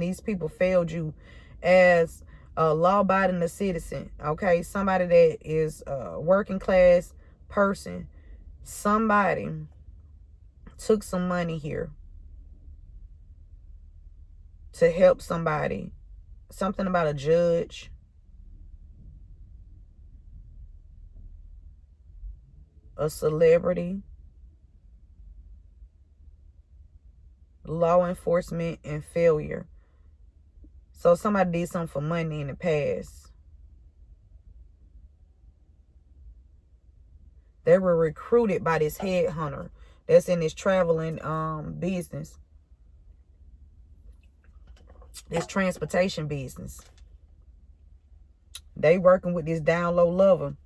these people failed you as a law-abiding citizen. Okay, somebody that is a working class person. Somebody took some money here to help somebody. Something about a judge. A celebrity, law enforcement, and failure. So somebody did something for money in the past. They were recruited by this headhunter that's in this traveling business. This transportation business. They working with this down low lover.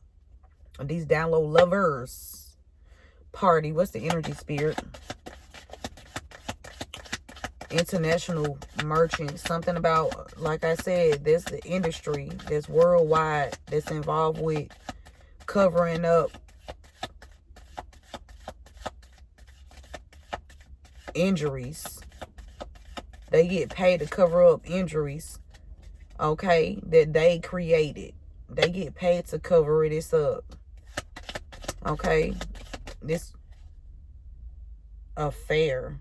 These down low lovers. Party. What's the energy, Spirit? International merchant. Something about, like I said, there's the industry that's worldwide that's involved with covering up injuries. They get paid to cover up injuries, okay, that they created. They get paid to cover this up, okay? This affair.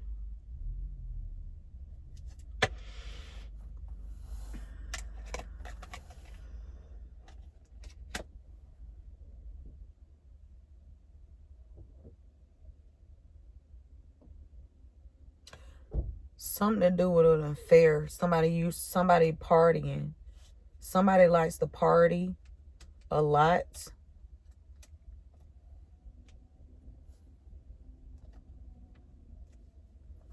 Something to do with an affair. Somebody partying. Somebody likes to party a lot.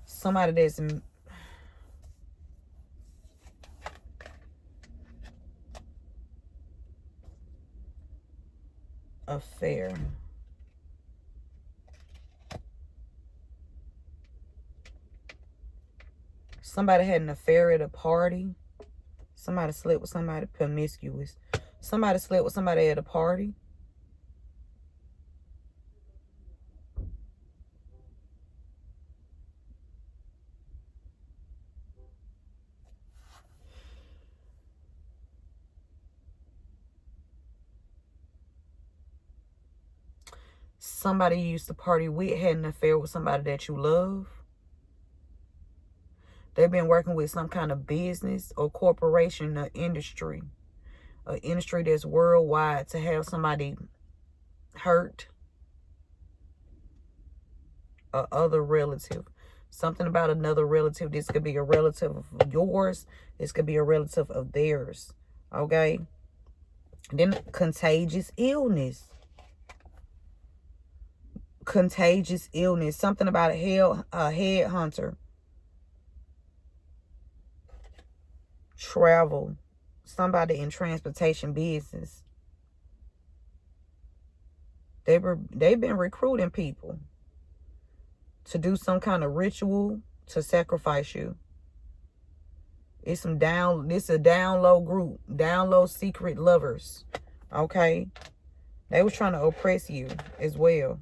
Somebody that's affair. Somebody had an affair at a party. Somebody slept with somebody promiscuous. Somebody slept with somebody at a party. Somebody you used to party with had an affair with somebody that you love. They've been working with some kind of business or corporation or industry. An industry that's worldwide, to have somebody hurt a other relative. Something about another relative. This could be a relative of yours. This could be a relative of theirs. Okay? Then contagious illness. Contagious illness. Something about a headhunter. Travel. Somebody in transportation business. They've been recruiting people to do some kind of ritual to sacrifice you. This a down low group, down low secret lovers. Okay? They was trying to oppress you as well.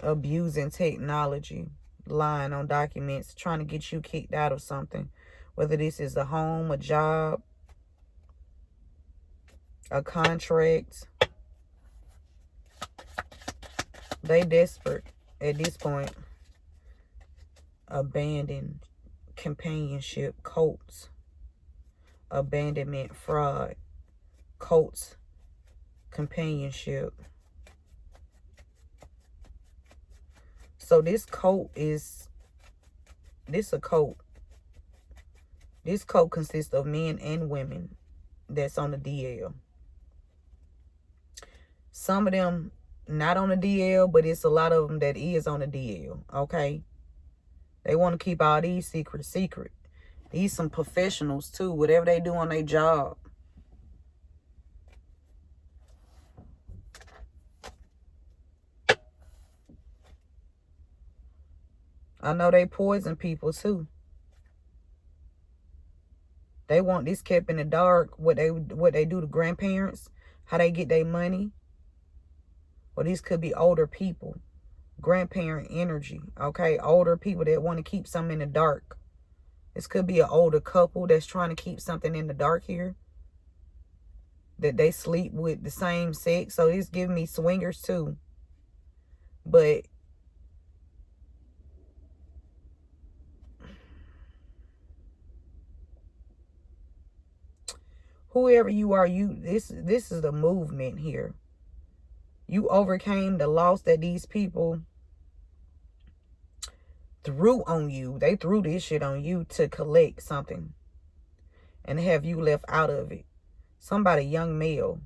Abusing technology, lying on documents, trying to get you kicked out of something. Whether this is a home, a job, a contract. They desperate at this point. Abandoned companionship, cults, abandonment, fraud, cults, companionship. So this cult is, a cult. This cult consists of men and women that's on the DL. Some of them not on the DL, but it's a lot of them that is on the DL, okay? They want to keep all these secrets secret. These some professionals too, whatever they do on their job. I know they poison people too. They want this kept in the dark, what they do to grandparents, how they get their money. Or these could be older people. Grandparent energy, okay? Older people that want to keep something in the dark. This could be an older couple that's trying to keep something in the dark here. That they sleep with the same sex. So it's giving me swingers too. But whoever you are, this is the movement here. You overcame the loss that these people threw on you. They threw this shit on you to collect something and have you left out of it. Somebody, young male.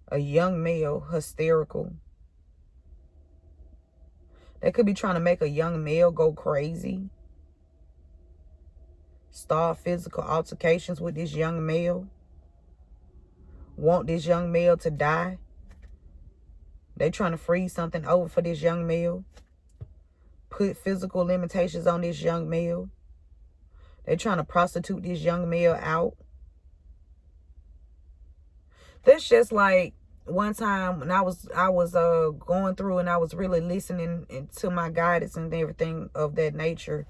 A young male, hysterical. They could be trying to make a young male go crazy. Start physical altercations with this young male. Want this young male to die. They trying to freeze something over for this young male. Put physical limitations on this young male. They trying to prostitute this young male out. That's just like one time when I was going through and I was really listening to my guidance and everything of that nature.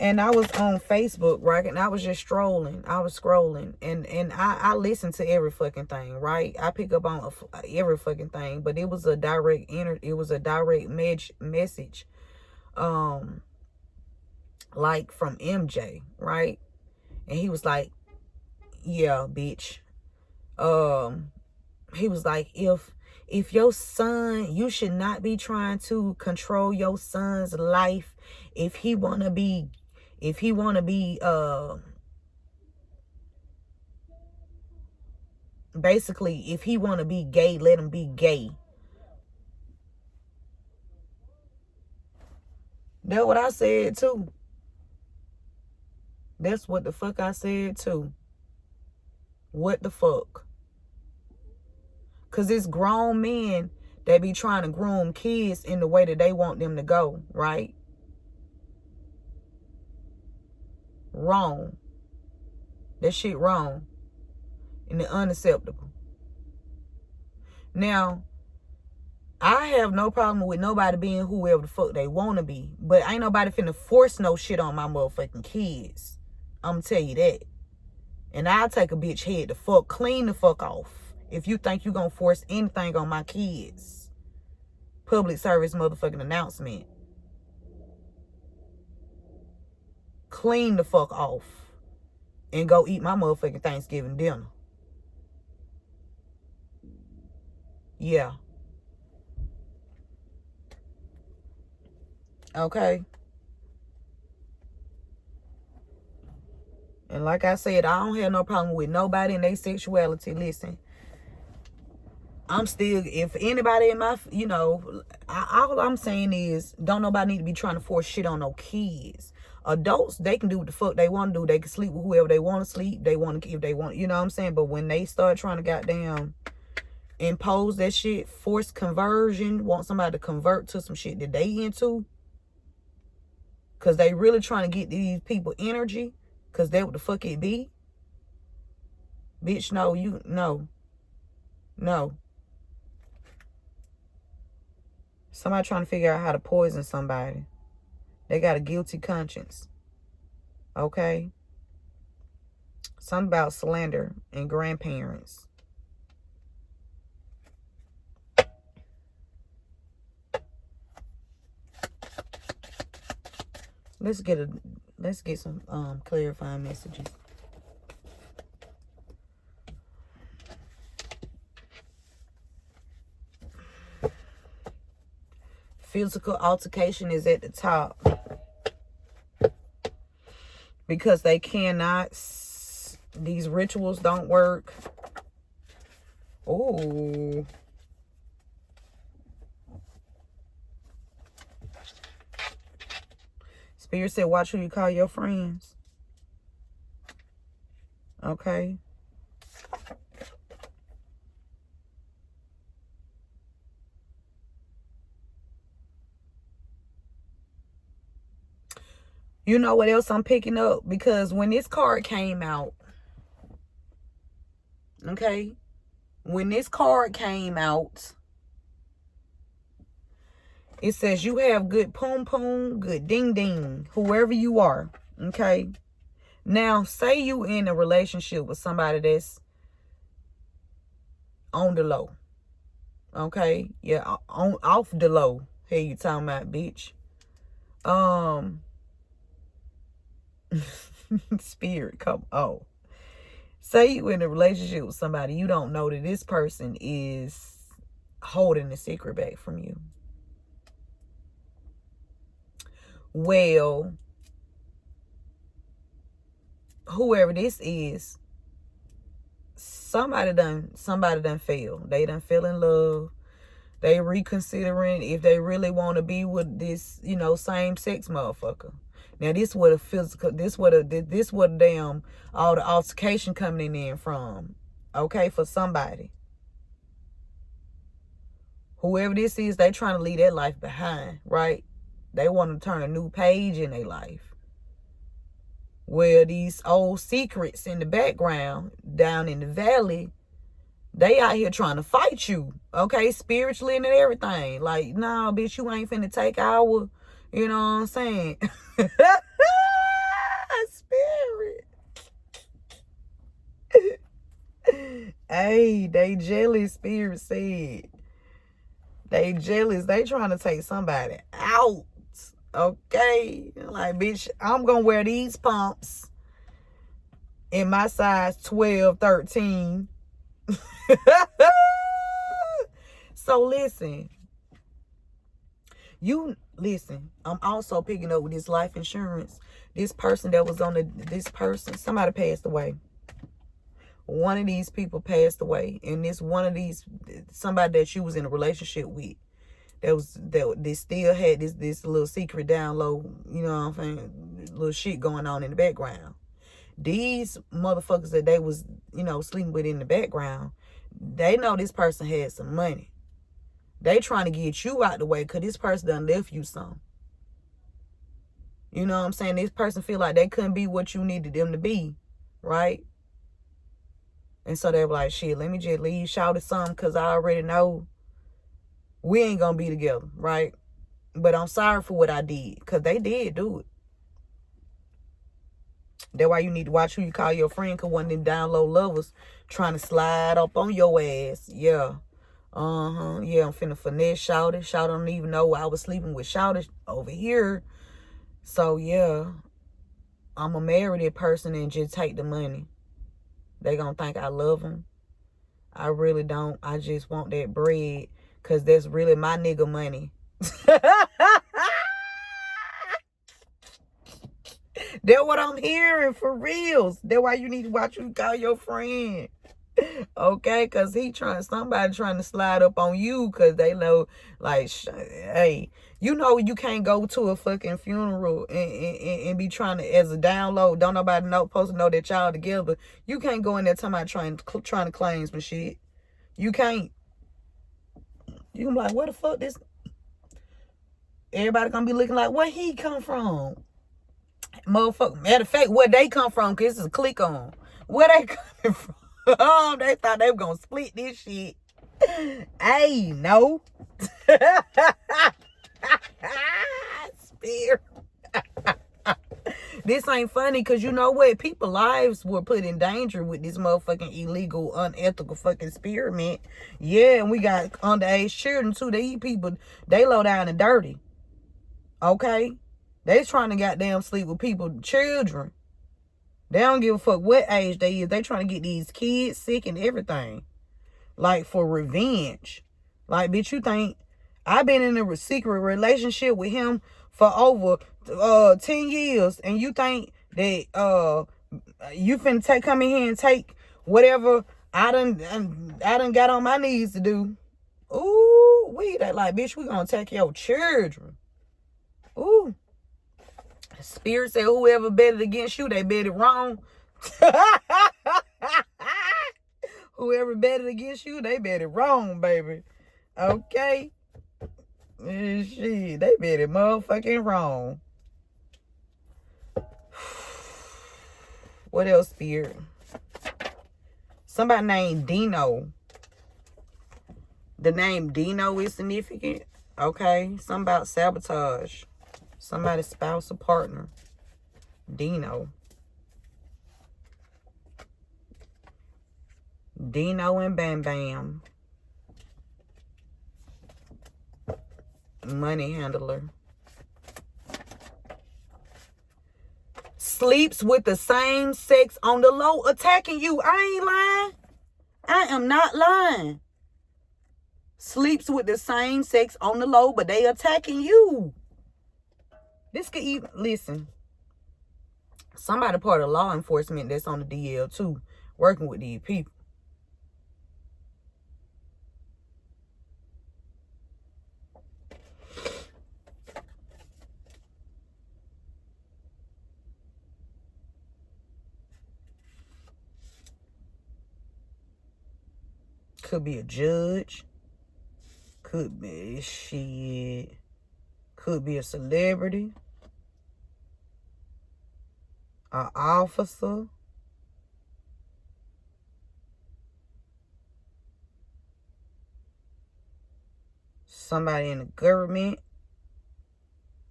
And I was on Facebook, right? And I was just strolling. I was scrolling. And I listen to every fucking thing, right? I pick up on every fucking thing. But it was a direct message. Like from MJ, right? And he was like, yeah, bitch. He was like, if your son, you should not be trying to control your son's life. If he wanna be basically, if he wanna be gay, let him be gay. That's what I said too. That's what the fuck I said too. What the fuck? Because it's grown men that be trying to groom kids in the way that they want them to go, right? Wrong. That shit wrong. And unacceptable. Now, I have no problem with nobody being whoever the fuck they want to be. But ain't nobody finna force no shit on my motherfucking kids. I'm gonna tell you that. And I'll take a bitch head the fuck, clean the fuck off. If you think you gonna force anything on my kids. Public service motherfucking announcement. Clean the fuck off. And go eat my motherfucking Thanksgiving dinner. Yeah. Okay. And like I said, I don't have no problem with nobody and their sexuality. Listen, I'm still, if anybody in my, all I'm saying is, don't nobody need to be trying to force shit on no kids. Adults, they can do what the fuck they want to do. They can sleep with whoever they want to sleep. They want to, if they want, you know what I'm saying? But when they start trying to goddamn impose that shit, forced conversion, want somebody to convert to some shit that they into, because they really trying to get these people energy, because that what the fuck it be. Bitch, no. Somebody trying to figure out how to poison somebody. They got a guilty conscience. Okay? Something about slander and grandparents. Let's get some clarifying messages. Physical altercation is at the top. Because they cannot, these rituals don't work. Oh. Spirit said, watch who you call your friends. Okay. You know what else I'm picking up? Because when this card came out, okay? When this card came out, it says you have good poom poom, good ding ding, whoever you are, okay? Now, say you in a relationship with somebody that's on the low, okay? Yeah, off the low. Hey, you talking about, bitch? Spirit, come on. Say you in a relationship with somebody, you don't know that this person is holding a secret back from you. Well, whoever this is, somebody done failed. They done fell in love. They reconsidering if they really want to be with this, same sex motherfucker. Now this what a physical, this what damn all the altercation coming in from. Okay, for somebody. Whoever this is, they trying to leave their life behind, right? They want to turn a new page in their life. Where these old secrets in the background, down in the valley, They out here trying to fight you, okay, spiritually and everything. Like, nah, bitch, you ain't finna take our, you know what I'm saying? Spirit. Hey, they jealous, Spirit said. They jealous. They trying to take somebody out. Okay? Like, bitch, I'm gonna wear these pumps in my size 12, 13. So listen. I'm also picking up with this life insurance. This person that was on somebody passed away. One of these people passed away, and somebody that you was in a relationship with, they still had this little secret down low, you know what I'm saying, little shit going on in the background. These motherfuckers that they was, sleeping with in the background, they know this person had some money. They trying to get you out the way because this person done left you some. You know what I'm saying? This person feel like they couldn't be what you needed them to be, right? And so they were like, shit, let me just leave shouted something because I already know we ain't going to be together, right? But I'm sorry for what I did because they did do it. That's why you need to watch who you call your friend, because one of them down low lovers trying to slide up on your ass. Yeah. Yeah, I'm finna finesse Shouty. Shouty don't even know I was sleeping with Shouty over here. So, yeah. I'm going to marry that person and just take the money. They going to think I love them. I really don't. I just want that bread because that's really my nigga money. That's what I'm hearing, for reals. That's why you need to watch who you call your friend. Okay, because somebody trying to slide up on you because they know, like, hey, you know you can't go to a fucking funeral and be trying to, as a download, don't nobody supposed to know that y'all together. You can't go in there talking about trying to claim some shit. You can't. You can be like, where the fuck this? Everybody gonna be looking like, where he come from? Motherfucker. Matter of fact, where they come from, because this is a click on. Where they coming from? They thought they were gonna split this shit. Hey, no. Spirit. This ain't funny because you know what? People's lives were put in danger with this motherfucking illegal, unethical fucking experiment. Yeah, and we got underage children too. These people, they low down and dirty. Okay? They trying to goddamn sleep with people, children. They don't give a fuck what age they is. They trying to get these kids sick and everything. Like, for revenge. Like, bitch, you think I've been in a secret relationship with him for over 10 years, and you think that you finna come in here and take whatever I done got on my knees to do. Ooh, that like, bitch, we gonna take your children. Ooh. Spirit said whoever betted against you, they betted wrong. Whoever betted against you, they betted wrong, baby. Okay? Shit, they betted motherfucking wrong. What else, Spirit? Somebody named Dino. The name Dino is significant. Okay? Something about sabotage. Somebody's spouse or partner. Dino. Dino and Bam Bam. Money handler. Sleeps with the same sex on the low, attacking you. I ain't lying. I am not lying. Sleeps with the same sex on the low, but they attacking you. This could even, listen, somebody part of law enforcement that's on the DL too, working with these people. Could be a judge. Could be shit. Could be a celebrity. An officer. somebody in the government,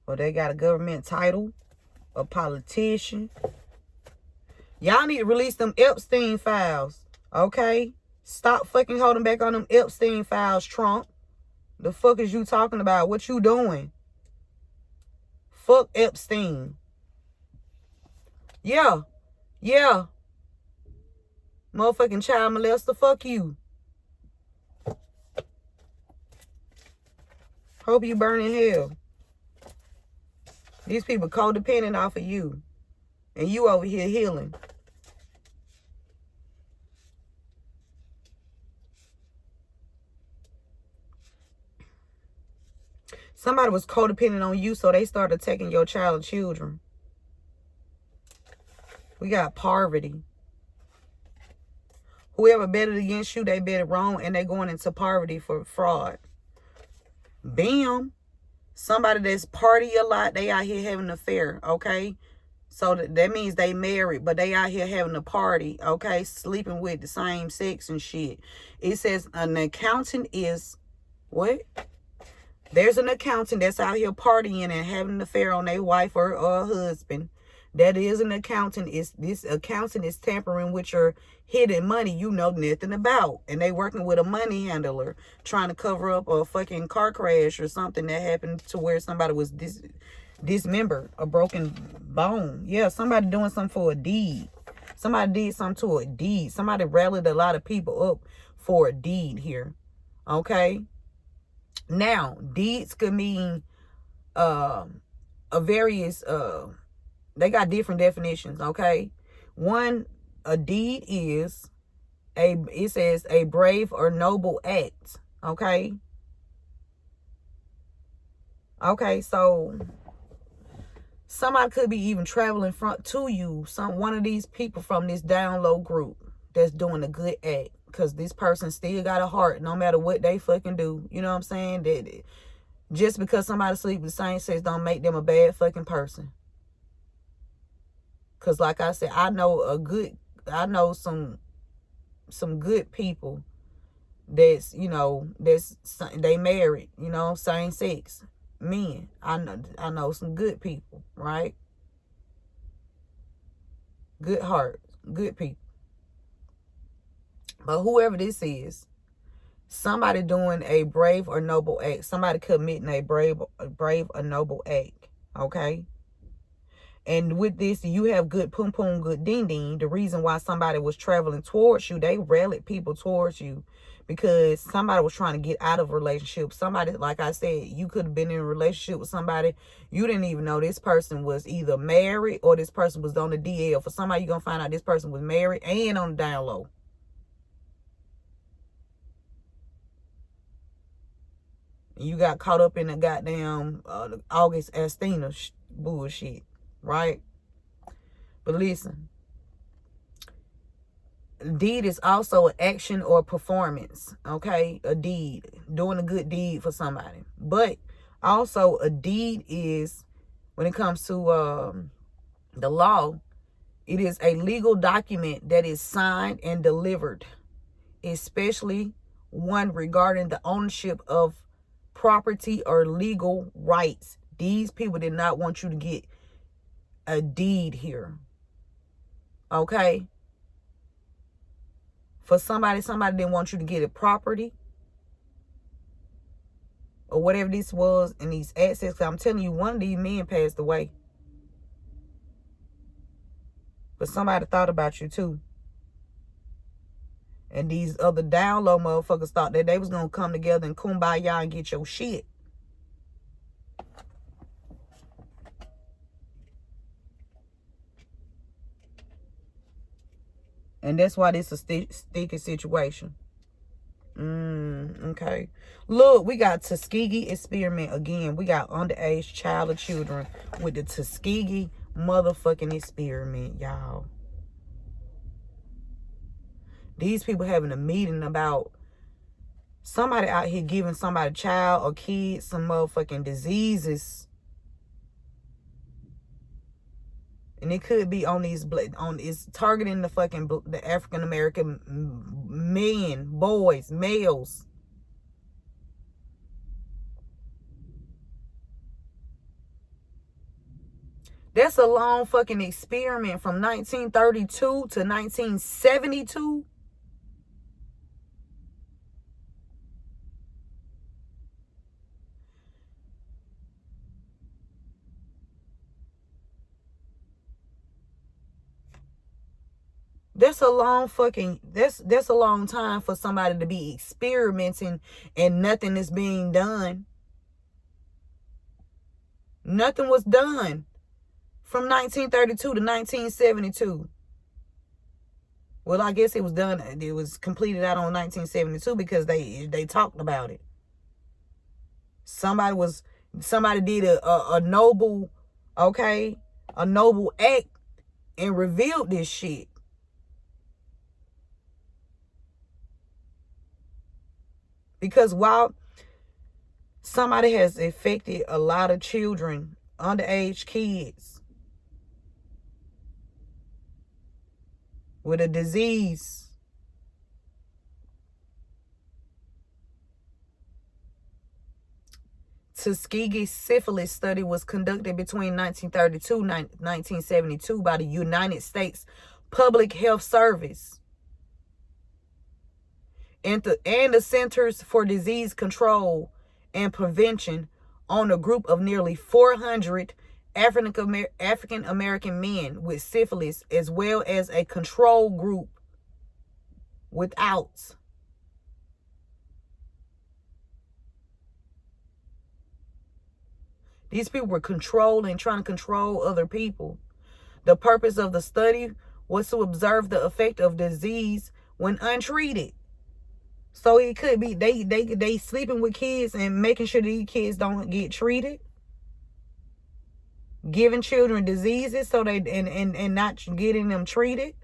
or they got a government title, a politician. Y'all need to release them Epstein files, okay? Stop fucking holding back on them Epstein files, Trump. The fuck is you talking about? What you doing? Fuck Epstein. Yeah. Motherfucking child molester, fuck you. Hope you burn in hell. These people codependent off of you. And you over here healing. Somebody was codependent on you, so they started taking your child and children. We got poverty. Whoever betted against you, they betted wrong, and they going into poverty for fraud. Bam. Somebody that's party a lot, they out here having an affair, okay? So that means they married, but they out here having a party, okay? Sleeping with the same sex and shit. It says an accountant is, what? There's an accountant that's out here partying and having an affair on their wife or husband. That is an accountant. This accountant is tampering with your hidden money you know nothing about. And they working with a money handler trying to cover up a fucking car crash or something that happened to where somebody was dismembered, a broken bone. Yeah, somebody doing something for a deed. Somebody did something to a deed. Somebody rallied a lot of people up for a deed here. Okay? Now, deeds could mean they got different definitions, okay? One, a deed is it says a brave or noble act, okay? Okay, so somebody could be even traveling front to you, one of these people from this down low group that's doing a good act, because this person still got a heart no matter what they fucking do. You know what I'm saying? That just because somebody sleeps with the same sex don't make them a bad fucking person. Cause like I said, I know some good people that's, they married, same sex men. I know some good people, right? Good heart, good people. But whoever this is, somebody doing a brave or noble act, somebody committing a brave or noble act, okay? And with this, you have good pum pum, good ding ding. The reason why somebody was traveling towards you, they rallied people towards you because somebody was trying to get out of a relationship. Somebody, like I said, you could have been in a relationship with somebody. You didn't even know this person was either married or this person was on the DL. For somebody, you're going to find out this person was married and on the down low. You got caught up in the goddamn August Astina bullshit. Right? But listen, deed is also an action or performance, okay? A deed, doing a good deed for somebody. But also a deed is, when it comes to the law, it is a legal document that is signed and delivered, especially one regarding the ownership of property or legal rights. These people did not want you to get a deed here, okay? For somebody didn't want you to get a property or whatever this was and these assets. I'm telling you, one of these men passed away, but somebody thought about you too. And these other down low motherfuckers thought that they was gonna come together and kumbaya and get your shit. And that's why this is a sticky situation. Okay. Look, we got Tuskegee experiment again. We got underage child or children with the Tuskegee motherfucking experiment, y'all. These people having a meeting about somebody out here giving somebody, child or kid, some motherfucking diseases. And it could be it's targeting the African American men, boys, males. That's a long fucking experiment from 1932 to 1972. That's a long fucking, that's a long time for somebody to be experimenting and nothing is being done. Nothing was done from 1932 to 1972. Well, I guess it was done. It was completed out on 1972 because they talked about it. Somebody did a noble, okay, a noble act and revealed this shit. Because while somebody has affected a lot of children, underage kids, with a disease, Tuskegee syphilis study was conducted between 1932 and 1972 by the United States Public Health Service and the Centers for Disease Control and Prevention on a group of nearly 400 African American men with syphilis, as well as a control group without. These people were controlling, trying to control other people. The purpose of the study was to observe the effect of disease when untreated. So it could be they sleeping with kids and making sure these kids don't get treated, giving children diseases so they and not getting them treated.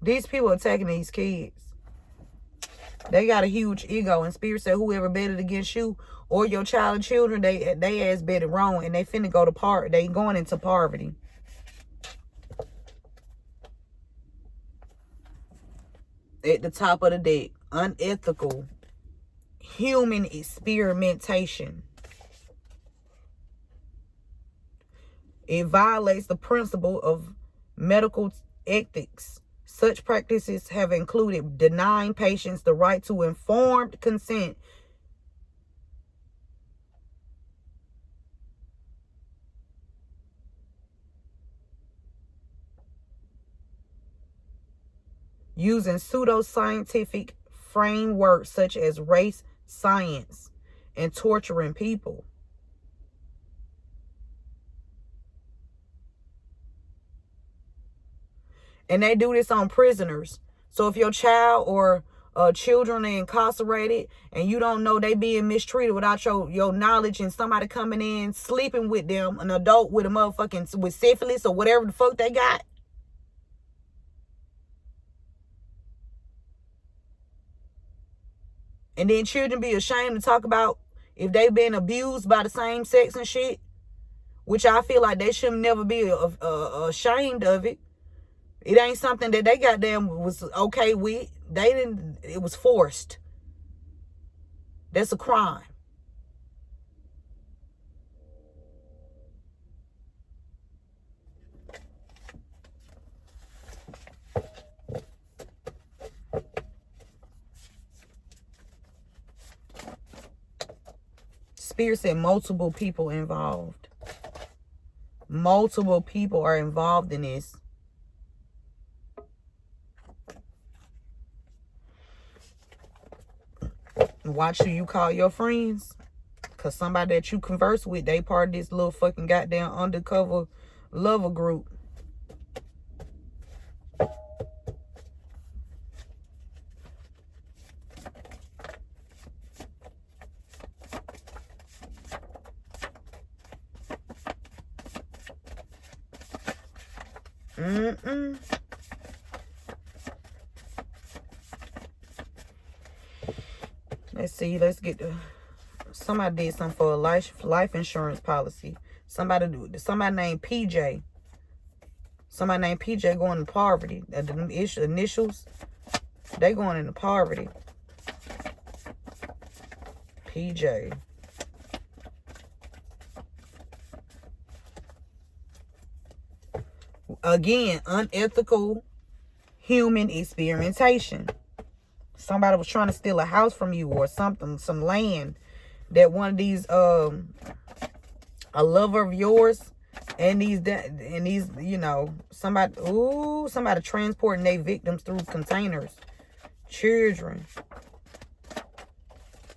These people are attacking these kids. They got a huge ego, and Spirit said whoever betted against you or your child and children, they ass betted wrong, and they finna go to they going into poverty. At the top of the deck, unethical human experimentation. It violates the principle of medical ethics. Such practices have included denying patients the right to informed consent, using pseudoscientific frameworks such as race science, and torturing people. And they do this on prisoners. So if your child or children are incarcerated and you don't know they being mistreated without your knowledge, and somebody coming in sleeping with them, an adult with a motherfucking with syphilis or whatever the fuck they got, and then children be ashamed to talk about if they've been abused by the same sex and shit, which I feel like they should never be ashamed of it. It ain't something that they goddamn was okay with. They didn't, it was forced. That's a crime. Spears said multiple people involved. Multiple people are involved in this. Watch who you call your friends, because somebody that you converse with, they part of this little fucking goddamn undercover lover group. Let's see. Let's get the. Somebody did something for a life insurance policy. Somebody named PJ. Somebody named PJ going into poverty. The initials, they going into poverty. PJ. Again, unethical human experimentation. Somebody was trying to steal a house from you or something, some land that one of these, a lover of yours and these, you know, somebody transporting their victims through containers. Children.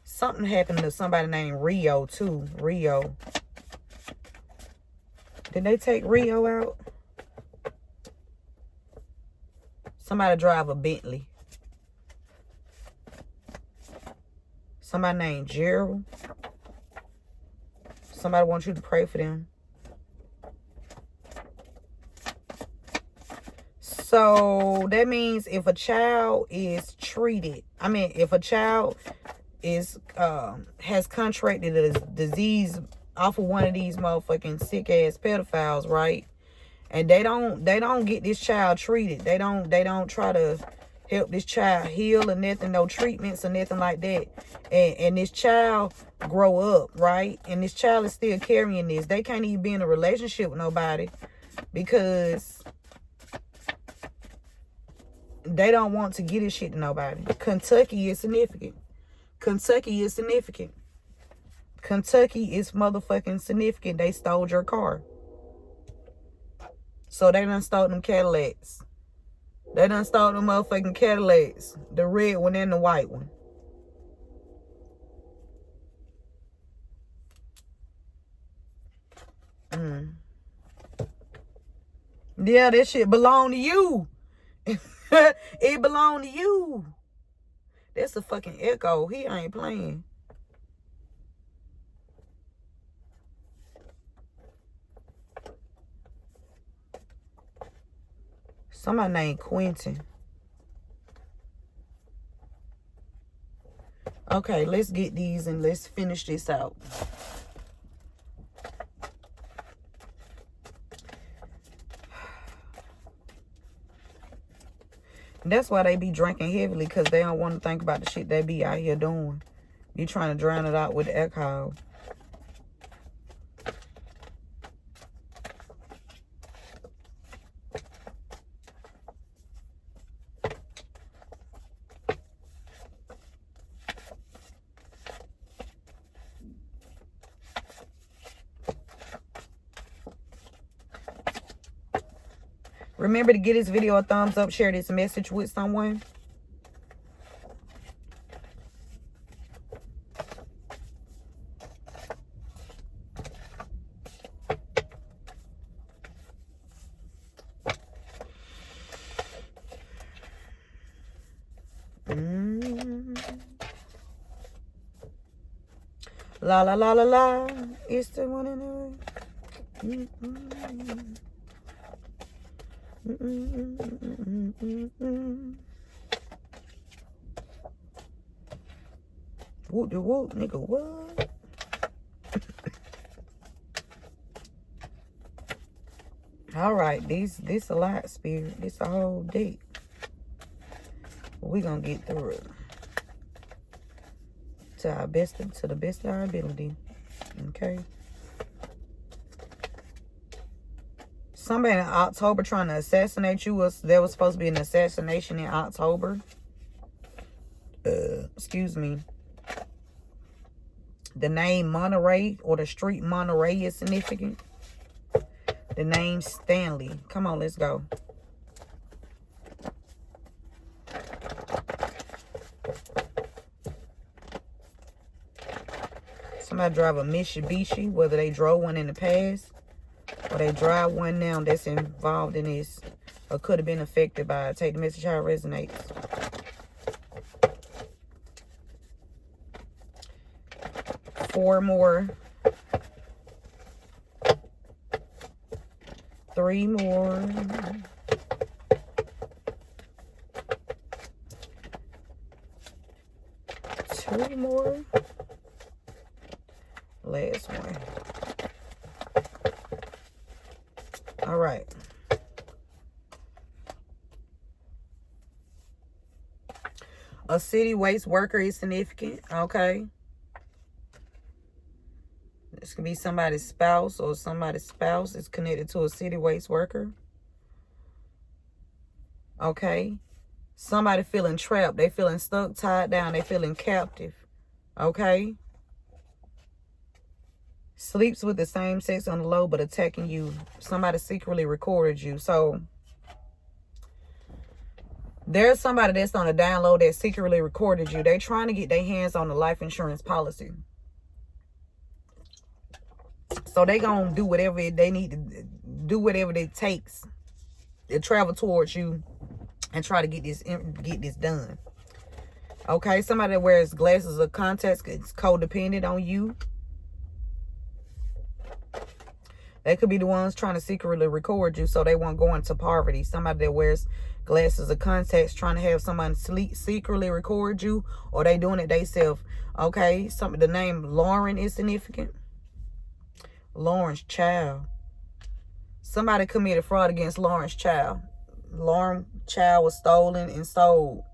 Something happened to somebody named Rio too. Rio. Did they take Rio out? Somebody drive a Bentley. Somebody named Gerald. Somebody wants you to pray for them. So that means if a child is treated, if a child is has contracted a disease off of one of these motherfucking sick ass pedophiles, right? And they don't get this child treated. They don't try to help this child heal or nothing, no treatments or nothing like that. And this child grow up, right? And this child is still carrying this. They can't even be in a relationship with nobody because they don't want to get this shit to nobody. Kentucky is significant. Kentucky is significant. Kentucky is motherfucking significant. They stole your car. So they done stole them Cadillacs. They done stole them motherfucking Cadillacs. The red one and the white one. Yeah, that shit belong to you. It belong to you. That's a fucking echo. He ain't playing. Somebody named Quentin. Okay, let's get these and let's finish this out. That's why they be drinking heavily, because they don't want to think about the shit they be out here doing. Be trying to drown it out with alcohol. Remember to give this video a thumbs up, share this message with someone. La la la la la. It's the one in the Whoop the whoop, nigga, what? All right, this a lot, spirit. This a whole deck. We gonna get through it to the best of our ability. Okay. Somebody in October trying to assassinate you. There was supposed to be an assassination in October. Excuse me. The name Monterey or the street Monterey is significant. The name Stanley. Come on, let's go. Somebody drive a Mitsubishi, whether they drove one in the past or they drive one now that's involved in this or could have been affected by it. Take the message how it resonates. Four more. Three more. Two more. Last one. All right. A city waste worker is significant. Okay. This could be somebody's spouse, or somebody's spouse is connected to a city waste worker. Okay. Somebody feeling trapped. They feeling stuck, tied down. They feeling captive. Okay. Sleeps with the same sex on the low, but attacking you. Somebody secretly recorded you. So there's somebody that's on the down low that secretly recorded you. They trying to get their hands on the life insurance policy. So they gonna do whatever they need to do, whatever it takes to travel towards you and try to get this done. Okay, somebody that wears glasses or contacts is codependent on you. They could be the ones trying to secretly record you so they won't go into poverty. Somebody that wears glasses or contacts trying to have someone secretly record you, or they doing it themselves. Okay, the name Lauren is significant. Lauren's child. Somebody committed fraud against Lauren's child. Lauren's child was stolen and sold.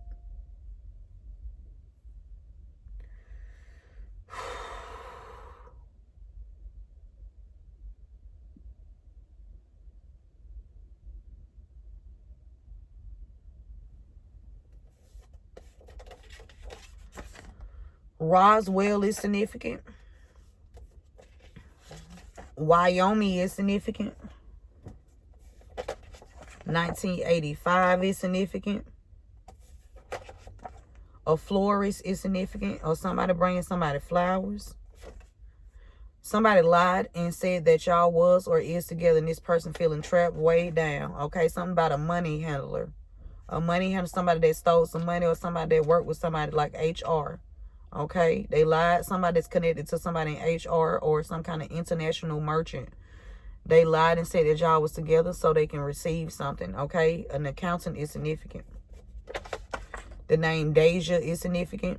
Roswell is significant. Wyoming is significant. 1985 is significant. A florist is significant. Or somebody bringing somebody flowers. Somebody lied and said that y'all was or is together, and this person feeling trapped way down. Okay, something about a money handler. A money handler, somebody that stole some money, or somebody that worked with somebody like HR. Okay, they lied. Somebody that's connected to somebody in HR or some kind of international merchant. They lied and said that y'all was together so they can receive something. Okay, an accountant is significant. The name Deja is significant.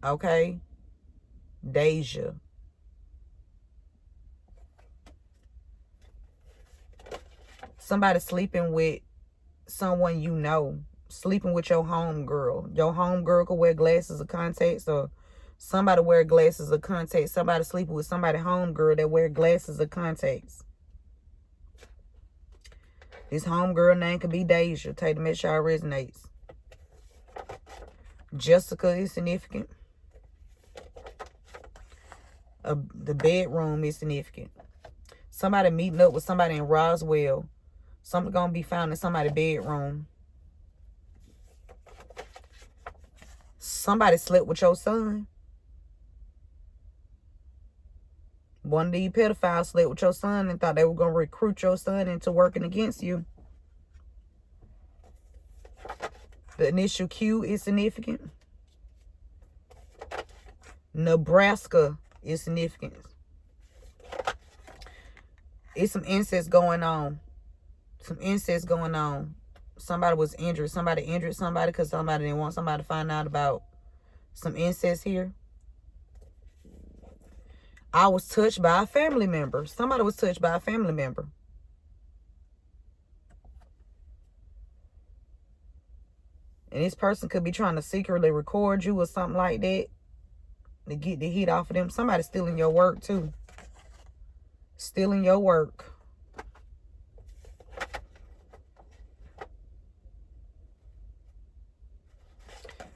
Okay, Deja. Somebody sleeping with someone you know. Sleeping with your home girl. Your home girl could wear glasses or contacts, or somebody wear glasses or contacts. Somebody sleeping with somebody home girl that wear glasses or contacts. This home girl name could be Deja. Take the make sure it resonates. Jessica is significant. The bedroom is significant. Somebody meeting up with somebody in Roswell. Something gonna be found in somebody's bedroom. Somebody slept with your son. One of these pedophiles slept with your son and thought they were going to recruit your son into working against you. The initial Q is significant. Nebraska is significant. It's some incest going on. Some incest going on. Somebody was injured. Somebody injured somebody because somebody didn't want somebody to find out about some incest here. I was touched by a family member. Somebody was touched by a family member. And this person could be trying to secretly record you or something like that to get the heat off of them. Somebody stealing your work too. Stealing your work.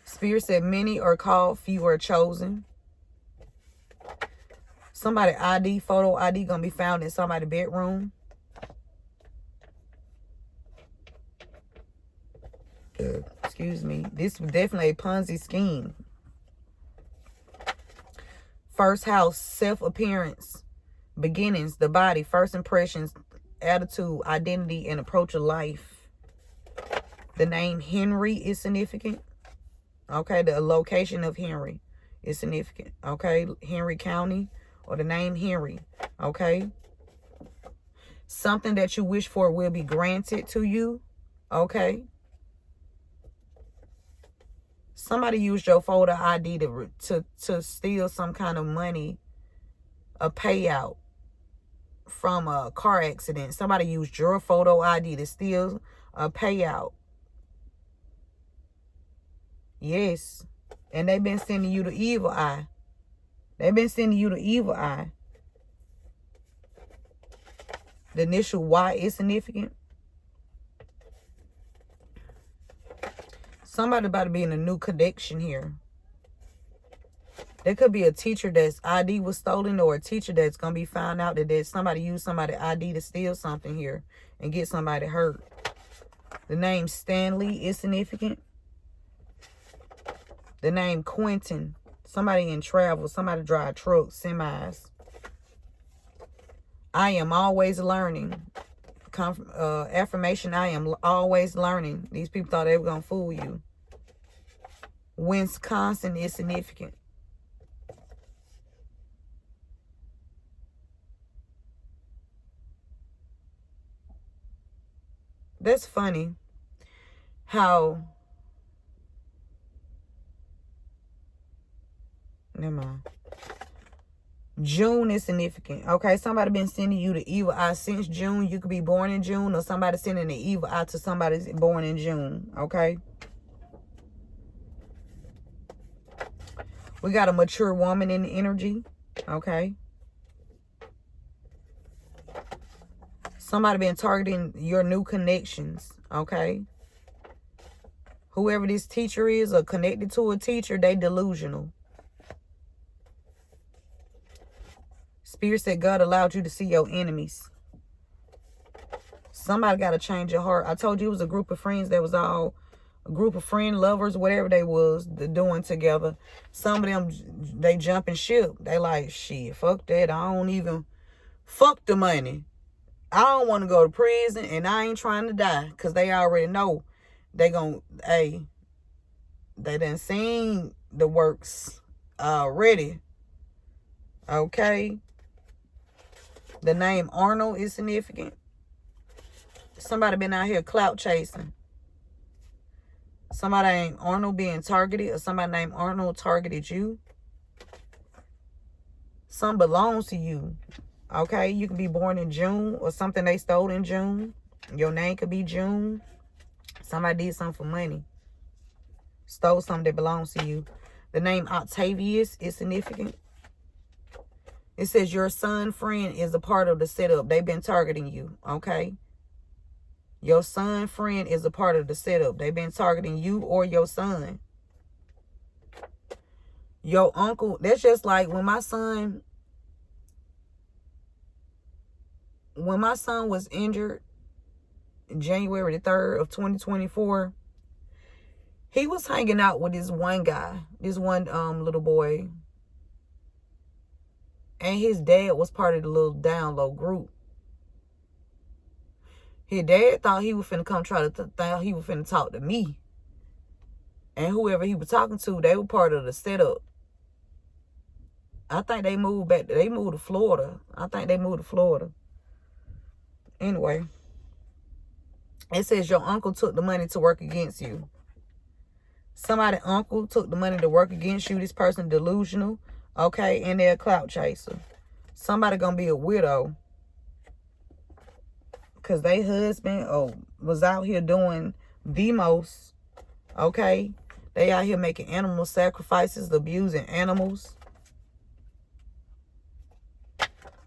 Spirit said many are called, few are chosen. Somebody ID, photo ID gonna be found in somebody's bedroom. Excuse me. This was definitely a Ponzi scheme. First house, self-appearance, beginnings, the body, first impressions, attitude, identity, and approach of life. The name Henry is significant. Okay, the location of Henry is significant. Okay, Henry County, or the name Henry. Okay, something that you wish for will be granted to you. Okay, somebody used your photo ID to steal some kind of money, a payout from a car accident. Somebody used your photo ID to steal a payout. Yes. And they've been sending you the evil eye. They've been sending you the evil eye. The initial Y is significant. Somebody about to be in a new connection here. There could be a teacher that's ID was stolen, or a teacher that's going to be found out that there's somebody used somebody's ID to steal something here and get somebody hurt. The name Stanley is significant. The name Quentin. Somebody in travel. Somebody drive trucks, semis. I am always learning. Affirmation, I am always learning. These people thought they were going to fool you. Wisconsin is significant. That's funny how, never mind. June is significant. Okay, somebody been sending you the evil eye since June. You could be born in June, or somebody sending the evil eye to somebody born in June. Okay. We got a mature woman in the energy. Okay. Somebody been targeting your new connections. Okay. Whoever this teacher is or connected to a teacher, they delusional. Spirit said God allowed you to see your enemies. Somebody got to change your heart. I told you it was a group of friends that was all a group of friend lovers, whatever they was doing together. Some of them, they jumping ship. They like, shit, fuck that. I don't even, fuck the money. I don't want to go to prison, and I ain't trying to die, because they already know they gonna, hey, they done seen the works already. Okay. The name Arnold is significant. Somebody been out here clout chasing. Somebody named Arnold being targeted, or somebody named Arnold targeted you. Some belongs to you. Okay, you can be born in June, or something they stole in June. Your name could be June. Somebody did something for money. Stole something that belongs to you. The name Octavius is significant. It says your son friend is a part of the setup. They've been targeting you, okay? Your son friend is a part of the setup. They've been targeting you or your son. Your uncle, that's just like when my son was injured January the 3rd of 2024, he was hanging out with this one guy, this one little boy. And his dad was part of the little down low group. His dad thought he was finna come thought he was finna talk to me. And whoever he was talking to, they were part of the setup. I think they moved to Florida. Anyway. It says your uncle took the money to work against you. Somebody's uncle took the money to work against you. This person delusional. Okay, and they're a clout chaser. Somebody gonna be a widow. Because they husband was out here doing the most. Okay? They out here making animal sacrifices, abusing animals.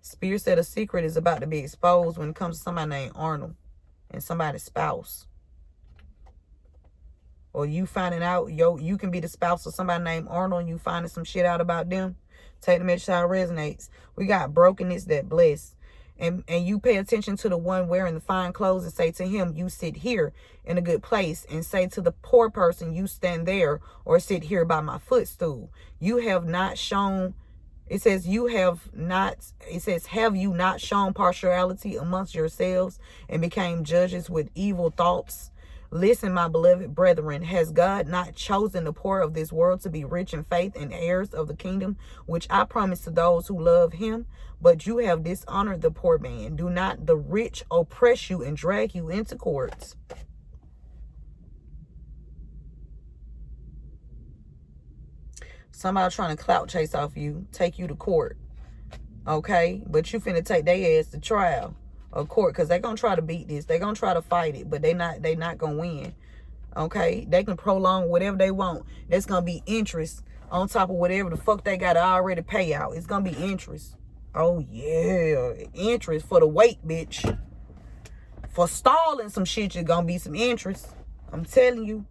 Spirit said a secret is about to be exposed when it comes to somebody named Arnold and somebody's spouse. Or you finding out, you can be the spouse of somebody named Arnold and you finding some shit out about them. Take the message how it resonates. We got brokenness that bless. And you pay attention to the one wearing the fine clothes and say to him, you sit here in a good place. And say to the poor person, you stand there or sit here by my footstool. You have not shown, it says, have you not shown partiality amongst yourselves and became judges with evil thoughts? Listen, my beloved brethren, has God not chosen the poor of this world to be rich in faith and heirs of the kingdom, which I promise to those who love him? But you have dishonored the poor man. Do not the rich oppress you and drag you into courts? Somebody trying to clout chase off you, take you to court. Okay? But you finna take their ass to trial. Or court, because they're going to try to beat this. They're going to try to fight it, but they not going to win. Okay? They can prolong whatever they want. There's going to be interest on top of whatever the fuck they got to already pay out. It's going to be interest. Oh, yeah. Interest for the wait, bitch. For stalling some shit, you're gonna be some interest. I'm telling you.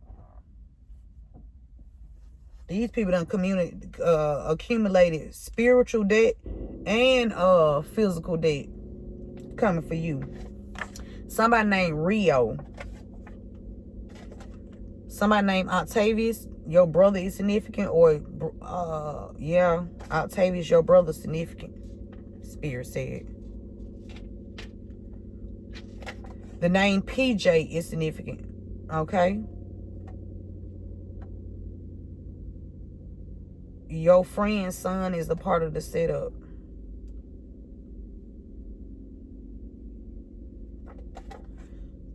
These people done accumulated spiritual debt and physical debt coming for you. Somebody named Rio. Somebody named Octavius. Your brother is significant. Or, yeah, Octavius, your brother significant. Spirit said. The name PJ is significant. Okay? Your friend's son is a part of the setup.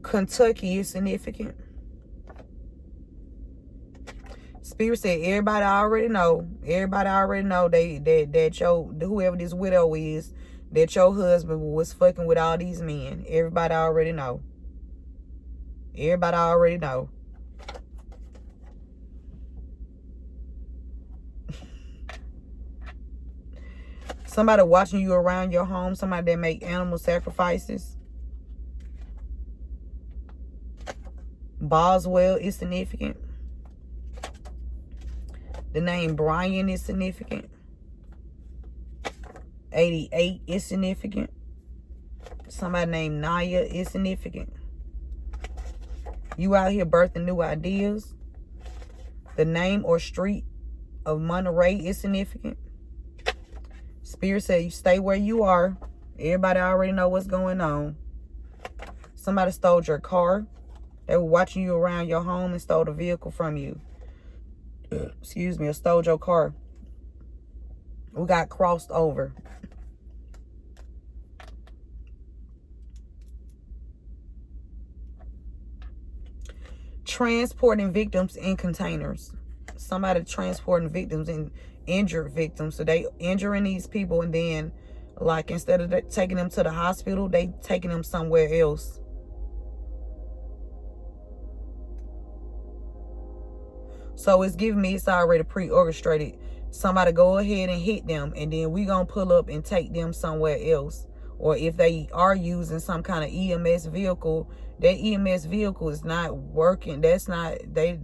Kentucky is significant. Spirit said everybody already know. Everybody already know that your whoever this widow is, that your husband was fucking with all these men. Everybody already know. Everybody already know. Somebody watching you around your home. Somebody that make animal sacrifices. Boswell is significant. The name Brian is significant. 88 is significant. Somebody named Naya is significant. You out here birthing new ideas. The name or street of Monterey is significant. Spirit said you stay where you are. Everybody already know what's going on. Somebody stole your car. They were watching you around your home and stole the vehicle from you. Excuse me, or stole your car. We got crossed over. Transporting victims in containers. Somebody transporting victims and injured victims. So they injuring these people, and then, like, instead of taking them to the hospital, they taking them somewhere else. So it's giving me it's already pre-orchestrated. Somebody go ahead and hit them, and then we gonna pull up and take them somewhere else. Or if they are using some kind of EMS vehicle, that EMS vehicle is not working. That's not, they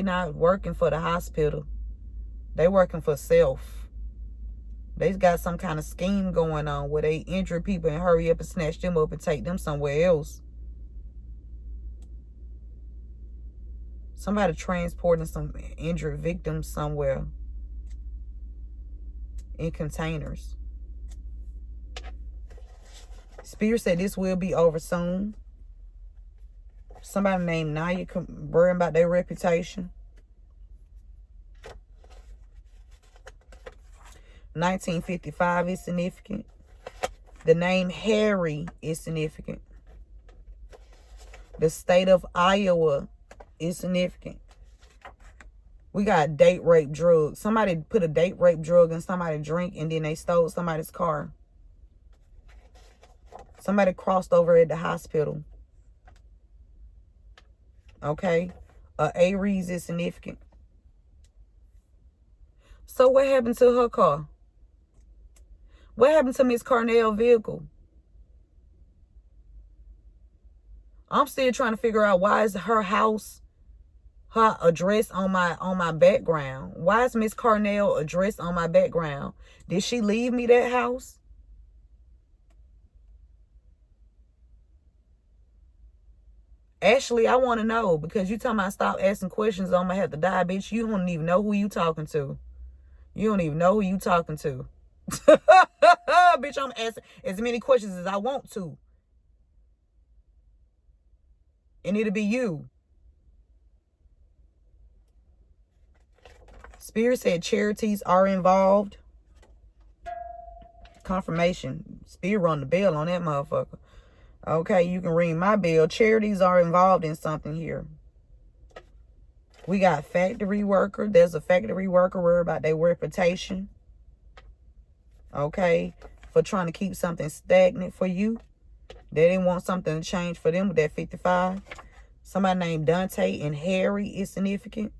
not working for the hospital. They working for self. They got some kind of scheme going on where they injure people and hurry up and snatch them up and take them somewhere else. Somebody transporting some injured victims somewhere in containers. Spirit said this will be over soon. Somebody named Naya worrying about their reputation. 1955 is significant. The name Harry is significant. The state of Iowa is significant. We got date rape drug. Somebody put a date rape drug in somebody's drink, and then they stole somebody's car. Somebody crossed over at the hospital. Okay. Aries is significant. So what happened to her car? What happened to Miss Carnell's vehicle? I'm still trying to figure out why is her house, her address on my background. Why is Miss Carnell's address on my background? Did she leave me that house? Actually, I want to know, because you talking about stop asking questions, I'm going to have to die, bitch. You don't even know who you talking to. You don't even know who you talking to. Bitch, I'm asking as many questions as I want to. And it'll be you. Spirit said charities are involved. Confirmation. Spirit run the bell on that motherfucker. Okay, you can ring my bell. Charities are involved in something here. We got factory worker. There's a factory worker worried about their reputation. Okay, for trying to keep something stagnant for you. They didn't want something to change for them with that 55. Somebody named Dante and Harry is significant.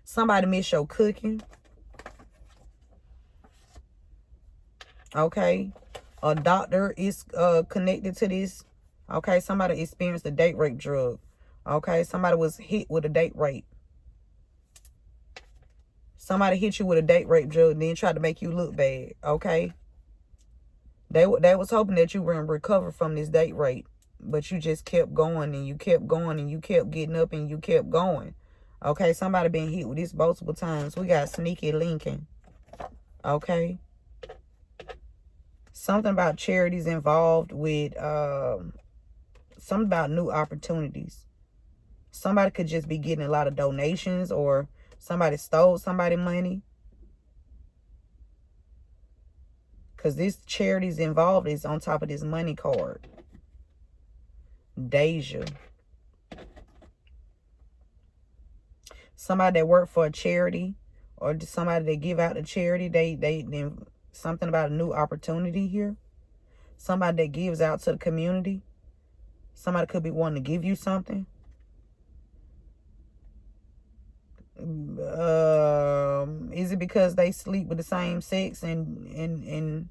Somebody miss your cooking. Okay. A doctor is connected to this. Okay. Somebody experienced a date rape drug. Okay. Somebody was hit with a date rape. Somebody hit you with a date rape drug and then tried to make you look bad. Okay. They was hoping that you were going to recover from this date rape. But you just kept going and you kept going and you kept getting up and you kept going. Okay. Somebody been hit with this multiple times. We got Sneaky Lincoln. Okay. Something about charities involved with something about new opportunities. Somebody could just be getting a lot of donations, or somebody stole somebody's money. Because this charities involved is on top of this money card. Deja. Somebody that work for a charity, or somebody that give out a charity, they something about a new opportunity here. Somebody that gives out to the community. Somebody could be wanting to give you something. Is it because they sleep with the same sex and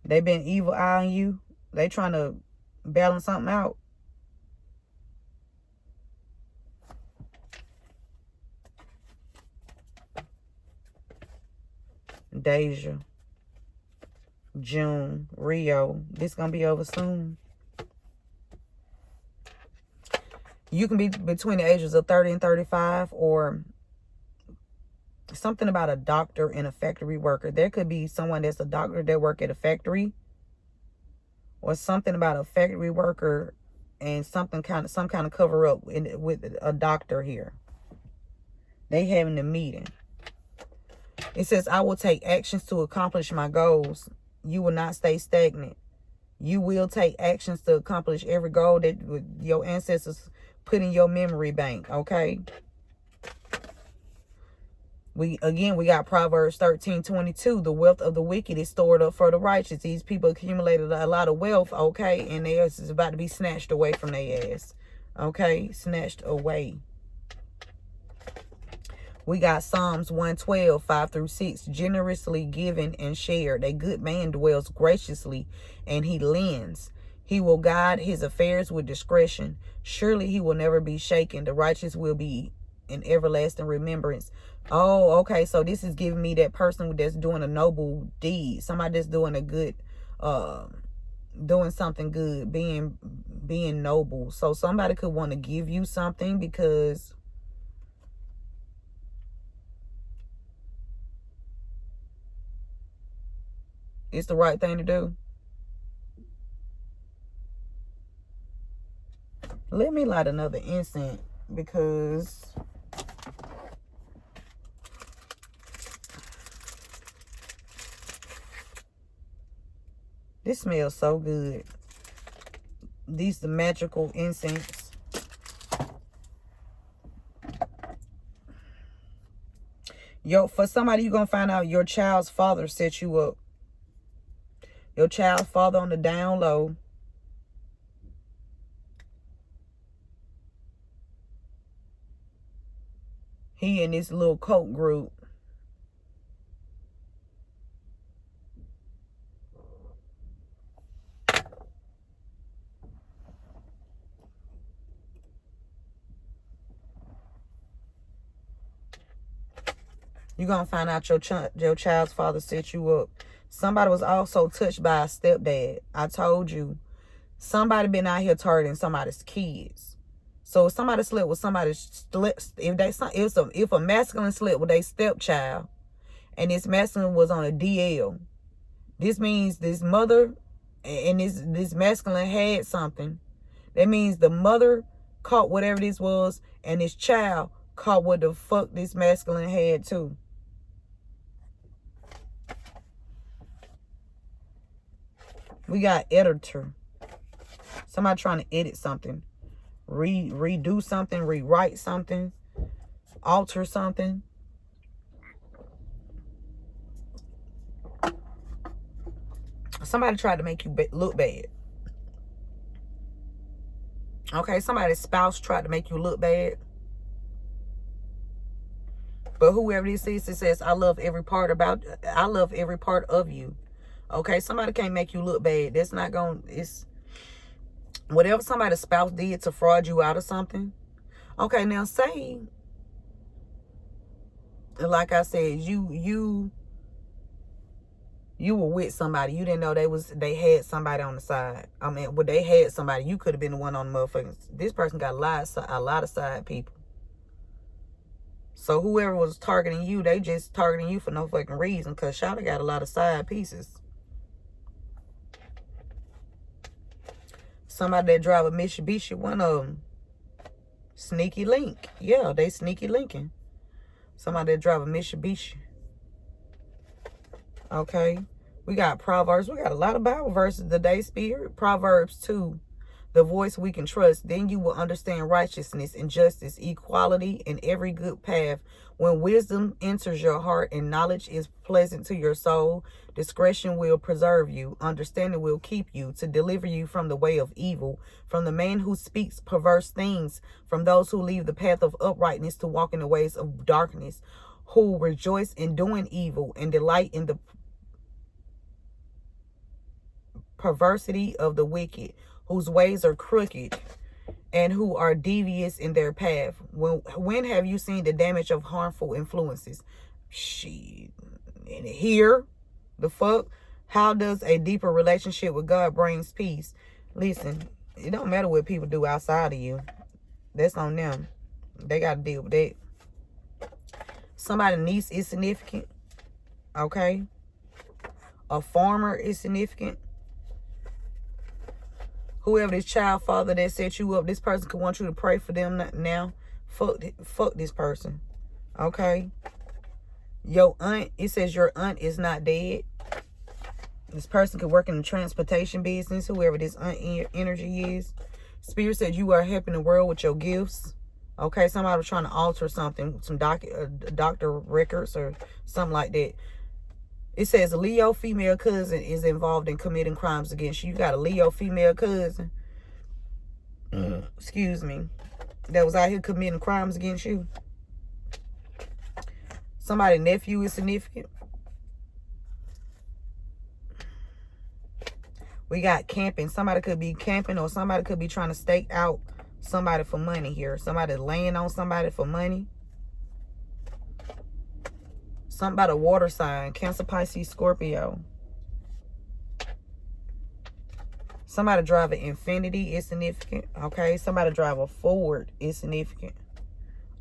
they've been evil eyeing you? They trying to balance something out. Deja. June. Rio. This gonna be over soon. You can be between the ages of 30 and 35, or something about a doctor and a factory worker. There could be someone that's a doctor that work at a factory, or something about a factory worker and some kind of cover up with a doctor here. They having a meeting. It says, I will take actions to accomplish my goals. You will not stay stagnant. You will take actions to accomplish every goal that your ancestors put in your memory bank. Okay. We got Proverbs 13:22. The wealth of the wicked is stored up for the righteous. These people accumulated a lot of wealth. Okay. And theirs is about to be snatched away from their ass. Okay. Snatched away. We got Psalms 112, 5 through 6. Generously given and shared. A good man dwells graciously and he lends. He will guide his affairs with discretion. Surely he will never be shaken. The righteous will be in everlasting remembrance. Oh, okay. So this is giving me that person that's doing a noble deed. Somebody that's doing a good, doing something good, being noble. So somebody could want to give you something because it's the right thing to do. Let me light another incense because this smells so good. These the magical incense. For somebody, you're going to find out your child's father set you up. Your child's father on the down low. He in this little cult group. You're going to find out your child's father set you up. Somebody was also touched by a stepdad. I told you. Somebody been out here targeting somebody's kids. So if somebody slept with somebody's, if a masculine slept with a stepchild, and this masculine was on a DL, this means this mother and this masculine had something. That means the mother caught whatever this was, and this child caught what the fuck this masculine had too. We got editor. Somebody trying to edit something. Redo something. Rewrite something. Alter something. Somebody tried to make you look bad. Okay, somebody's spouse tried to make you look bad. But whoever this is, it says, I love every part of you. Okay, somebody can't make you look bad. That's not going to, it's whatever somebody's spouse did to fraud you out of something. Okay, now say, like I said, you were with somebody. You didn't know they had somebody on the side. I mean, well, they had somebody. You could have been the one on the motherfuckers. This person got a lot of side people. So whoever was targeting you, they just targeting you for no fucking reason. Because Shawty got a lot of side pieces. Somebody that drive a Mitsubishi, one of them. Sneaky link. Yeah, they sneaky linking. Somebody that drive a Mitsubishi. Okay. We got Proverbs. We got a lot of Bible verses today, Spirit. Proverbs 2. The voice we can trust. Then you will understand righteousness and justice, equality, and every good path. When wisdom enters your heart and knowledge is pleasant to your soul, discretion will preserve you. Understanding will keep you to deliver you from the way of evil, from the man who speaks perverse things, from those who leave the path of uprightness to walk in the ways of darkness, who rejoice in doing evil and delight in the perversity of the wicked, whose ways are crooked and who are devious in their path. When have you seen the damage of harmful influences? Shit. And here, the fuck? How does a deeper relationship with God brings peace? Listen, it don't matter what people do outside of you. That's on them. They got to deal with that. Somebody's niece is significant. Okay? A farmer is significant. Whoever this child father that set you up, this person could want you to pray for them now. Fuck this person. Okay? Your aunt, it says your aunt is not dead. This person could work in the transportation business, whoever this aunt energy is. Spirit said you are helping the world with your gifts. Okay? Somebody was trying to alter something, some doctor records or something like that. It says a Leo female cousin is involved in committing crimes against you. You got a Leo female cousin, excuse me, that was out here committing crimes against you. Somebody's nephew is significant. We got camping. Somebody could be camping or somebody could be trying to stake out somebody for money here. Somebody laying on somebody for money. Something about a water sign. Cancer, Pisces, Scorpio. Somebody drive an Infinity is significant. Okay. Somebody drive a Ford is significant.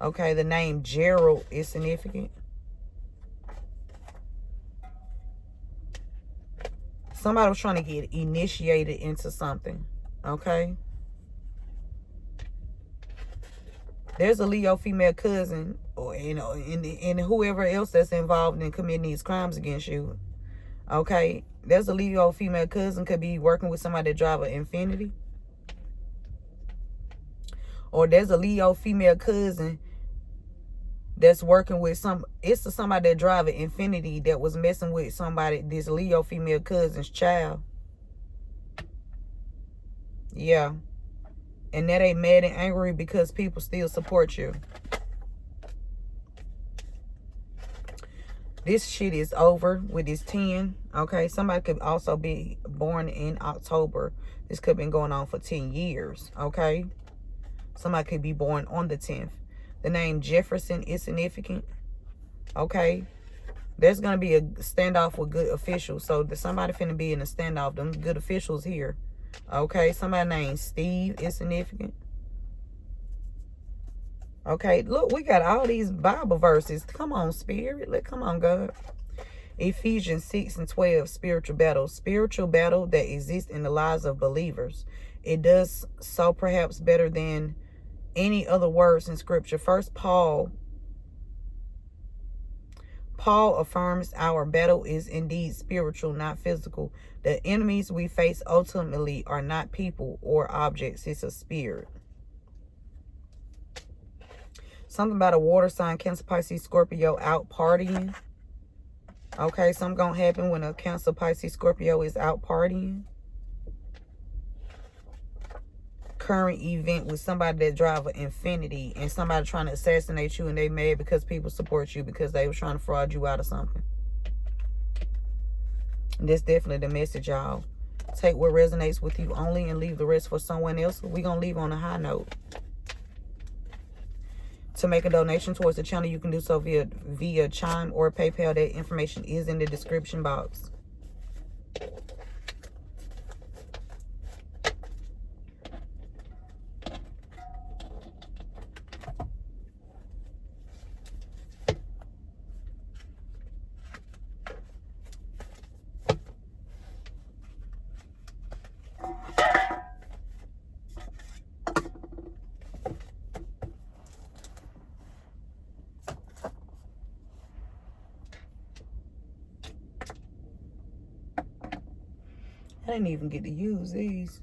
Okay. The name Gerald is significant. Somebody was trying to get initiated into something. Okay. There's a Leo female cousin, or and whoever else that's involved in committing these crimes against you. Okay, there's a Leo female cousin could be working with somebody that drive an Infinity, or there's a Leo female cousin that's working with somebody that drive an Infinity that was messing with somebody, this Leo female cousin's child. Yeah. And that ain't mad and angry because people still support you. This shit is over with this 10. Okay. Somebody could also be born in October. This could have been going on for 10 years. Okay. Somebody could be born on the 10th. The name Jefferson is significant. Okay. There's going to be a standoff with good officials. So somebody finna be in a standoff. Them good officials here. Okay, somebody named Steve is significant. Okay, look, we got all these Bible verses. Come on, Spirit. Come on, God. Ephesians 6 and 12, spiritual battle. Spiritual battle that exists in the lives of believers. It does so perhaps better than any other words in Scripture. First, Paul affirms our battle is indeed spiritual, not physical. The enemies we face ultimately are not people or objects. It's a spirit. Something about a water sign, Cancer, Pisces, Scorpio, out partying. Okay, something gonna happen when a Cancer, Pisces, Scorpio is out partying. Current event with somebody that drive an Infinity and somebody trying to assassinate you and they mad because people support you because they were trying to fraud you out of something. And that's definitely the message, y'all. Take what resonates with you only and leave the rest for someone else. We're going to leave on a high note. To make a donation towards the channel, you can do so via Chime or PayPal. That information is in the description box. I didn't even get to use these.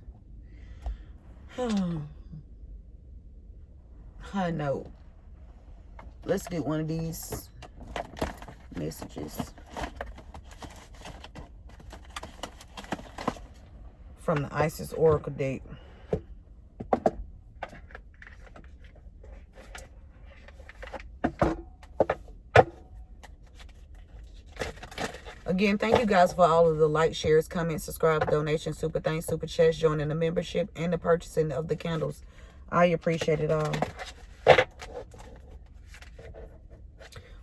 High note. Let's get one of these messages from the Isis Oracle deck. Again, thank you guys for all of the likes, shares, comments, subscribe, donations, super thanks, super chats, joining the membership, and the purchasing of the candles. I appreciate it all.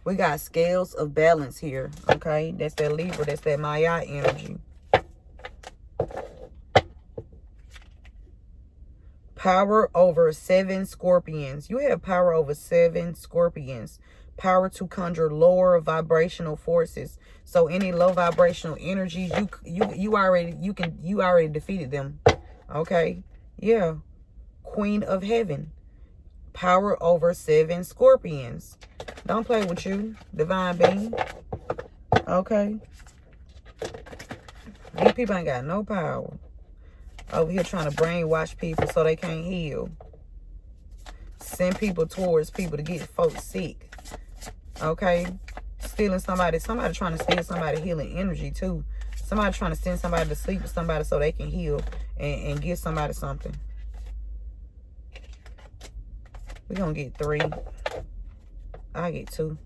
We got scales of balance here, okay? That's that Libra, that's that Maya energy. Power over 7 scorpions. You have power over 7 scorpions. Power to conjure lower vibrational forces. So any low vibrational energies, you already defeated them. Okay? Yeah. Queen of Heaven. Power over 7 scorpions. Don't play with you, divine being. Okay? These people ain't got no power. Over here trying to brainwash people so they can't heal. Send people towards people to get folks sick. Okay? Stealing somebody trying to steal somebody healing energy too. Somebody trying to send somebody to sleep with somebody so they can heal and give somebody something. We're going to get 3. I get 2.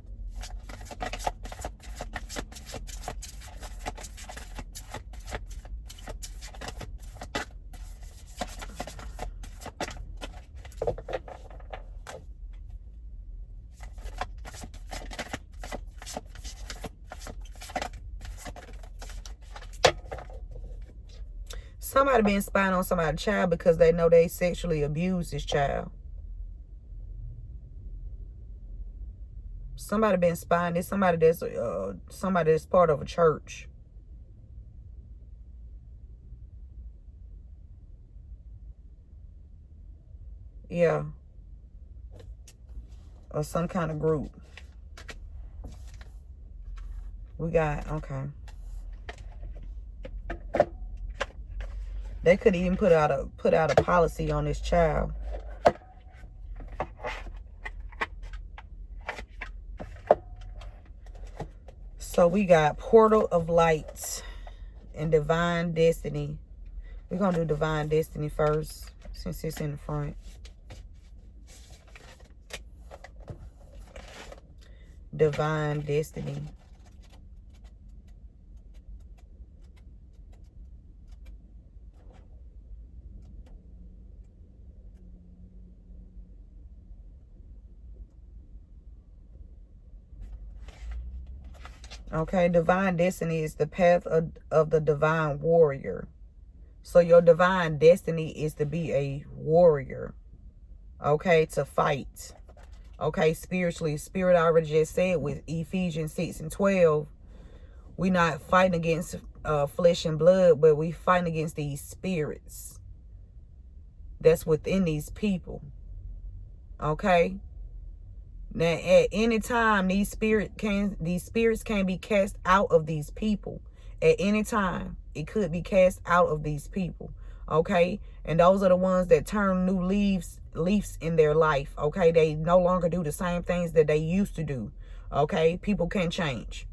Somebody been spying on somebody's child because they know they sexually abused this child. Somebody been spying. There's somebody that's part of a church. Yeah. Or some kind of group. We got, okay. They could even put out a policy on this child. So we got Portal of Light and Divine Destiny. We're going to do Divine Destiny first since it's in the front. Divine Destiny. Okay, divine destiny is the path of the divine warrior. So your divine destiny is to be a warrior. Okay, to fight. Okay, spiritually. Spirit already just said with Ephesians 6 and 12, we're not fighting against flesh and blood, but we fighting against these spirits that's within these people. Okay? Now, at any time, these spirits can be cast out of these people. At any time, it could be cast out of these people. Okay? And those are the ones that turn new leaves in their life. Okay? They no longer do the same things that they used to do. Okay? People can change.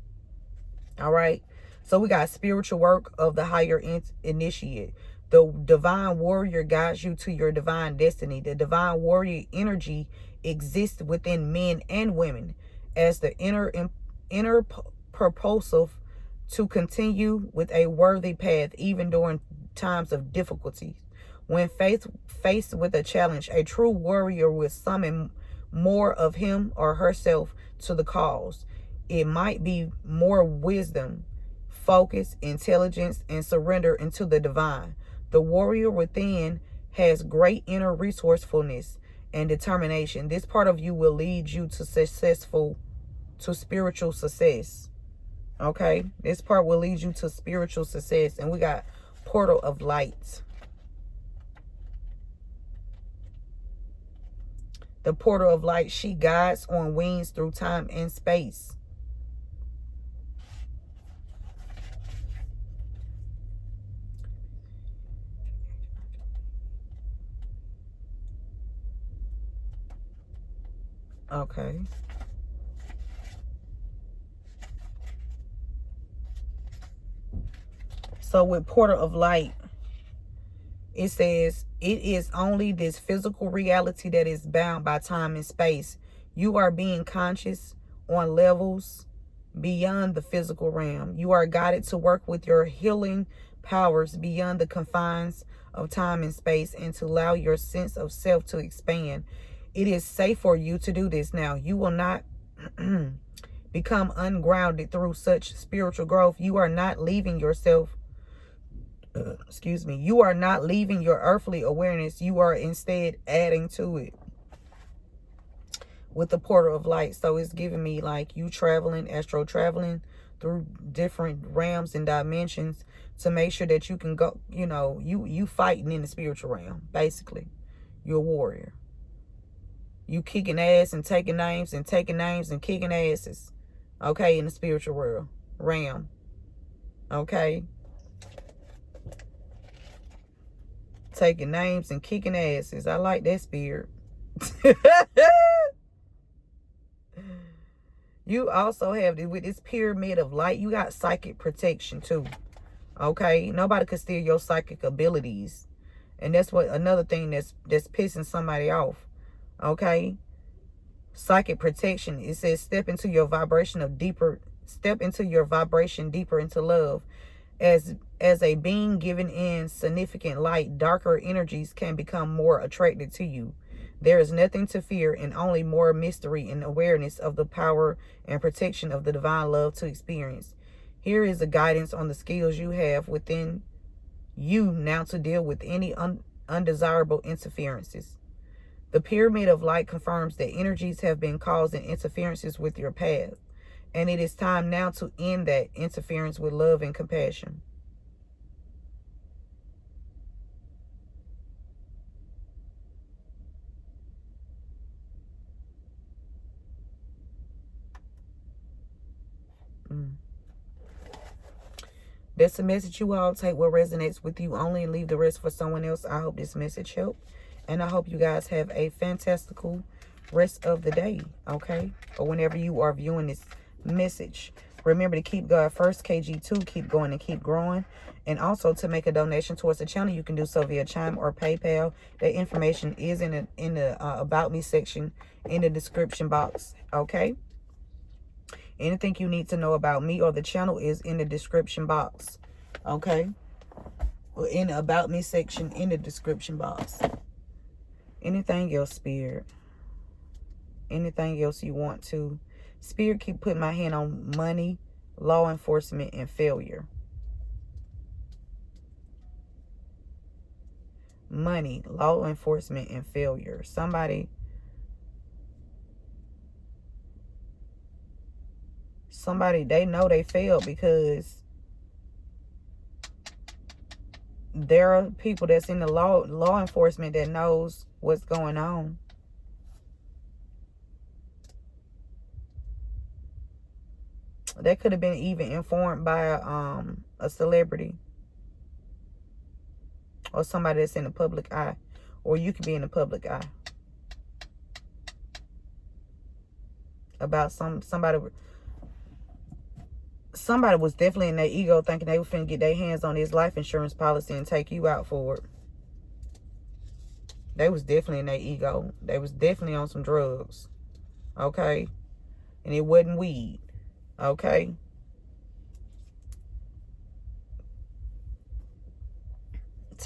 All right? So we got spiritual work of the higher initiate. The divine warrior guides you to your divine destiny. The divine warrior energy exists within men and women as the inner propulsive to continue with a worthy path even during times of difficulty. When faced with a challenge, a true warrior will summon more of him or herself to the cause. It might be more wisdom, focus, intelligence, and surrender into the divine. The warrior within has great inner resourcefulness and determination. This part of you will lead you to spiritual success. Okay, this part will lead you to spiritual success. And we got portal of light. The portal of light, she guides on wings through time and space. Okay. So with portal of light, it says, it is only this physical reality that is bound by time and space. You are being conscious on levels beyond the physical realm. You are guided to work with your healing powers beyond the confines of time and space and to allow your sense of self to expand. It is safe for you to do this now. You will not become ungrounded through such spiritual growth. You are not leaving yourself excuse me, you are not leaving your earthly awareness. You are instead adding to it with the portal of light. So it's giving me like you traveling, astro traveling through different realms and dimensions to make sure that you can go, you know, you fighting in the spiritual realm. Basically, you're a warrior. You kicking ass and taking names and kicking asses. Okay, in the spiritual world realm. Okay. Taking names and kicking asses. I like that spirit. You also have, with this pyramid of light, you got psychic protection too. Okay? Nobody could steal your psychic abilities. And that's what another thing that's pissing somebody off. Okay? Psychic protection. It says step into your vibration deeper into love. As a being given in significant light, darker energies can become more attracted to you. There is nothing to fear and only more mystery and awareness of the power and protection of the divine love to experience. Here is a guidance on the skills you have within you now to deal with any undesirable interferences. The pyramid of light confirms that energies have been causing interferences with your path. And it is time now to end that interference with love and compassion. That's a message you all take what resonates with you only and leave the rest for someone else. I hope this message helped. And I hope you guys have a fantastical rest of the day. Okay? Or whenever you are viewing this message. Remember to keep God first, KG2, keep going and keep growing. And also to make a donation towards the channel, you can do so via Chime or PayPal. That information is in the About Me section in the description box. Okay? Anything you need to know about me or the channel is in the description box. Okay? Or in the About Me section in the description box. Anything else, Spirit? Anything else you want to? Spirit, keep putting my hand on money, law enforcement, and failure. Money, law enforcement, and failure. Somebody, they know they failed because there are people that's in the law enforcement that knows what's going on. That could have been even informed by a celebrity or somebody that's in the public eye, or you could be in the public eye about somebody was definitely in their ego thinking they were finna get their hands on this life insurance policy and take you out for it. They was definitely in their ego. They was definitely on some drugs. Okay? And it wasn't weed. Okay?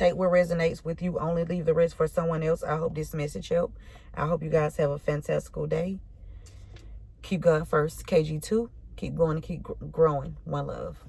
Take what resonates with you. Only leave the rest for someone else. I hope this message helped. I hope you guys have a fantastical day. Keep God first. KG2. Keep going and keep growing. One love.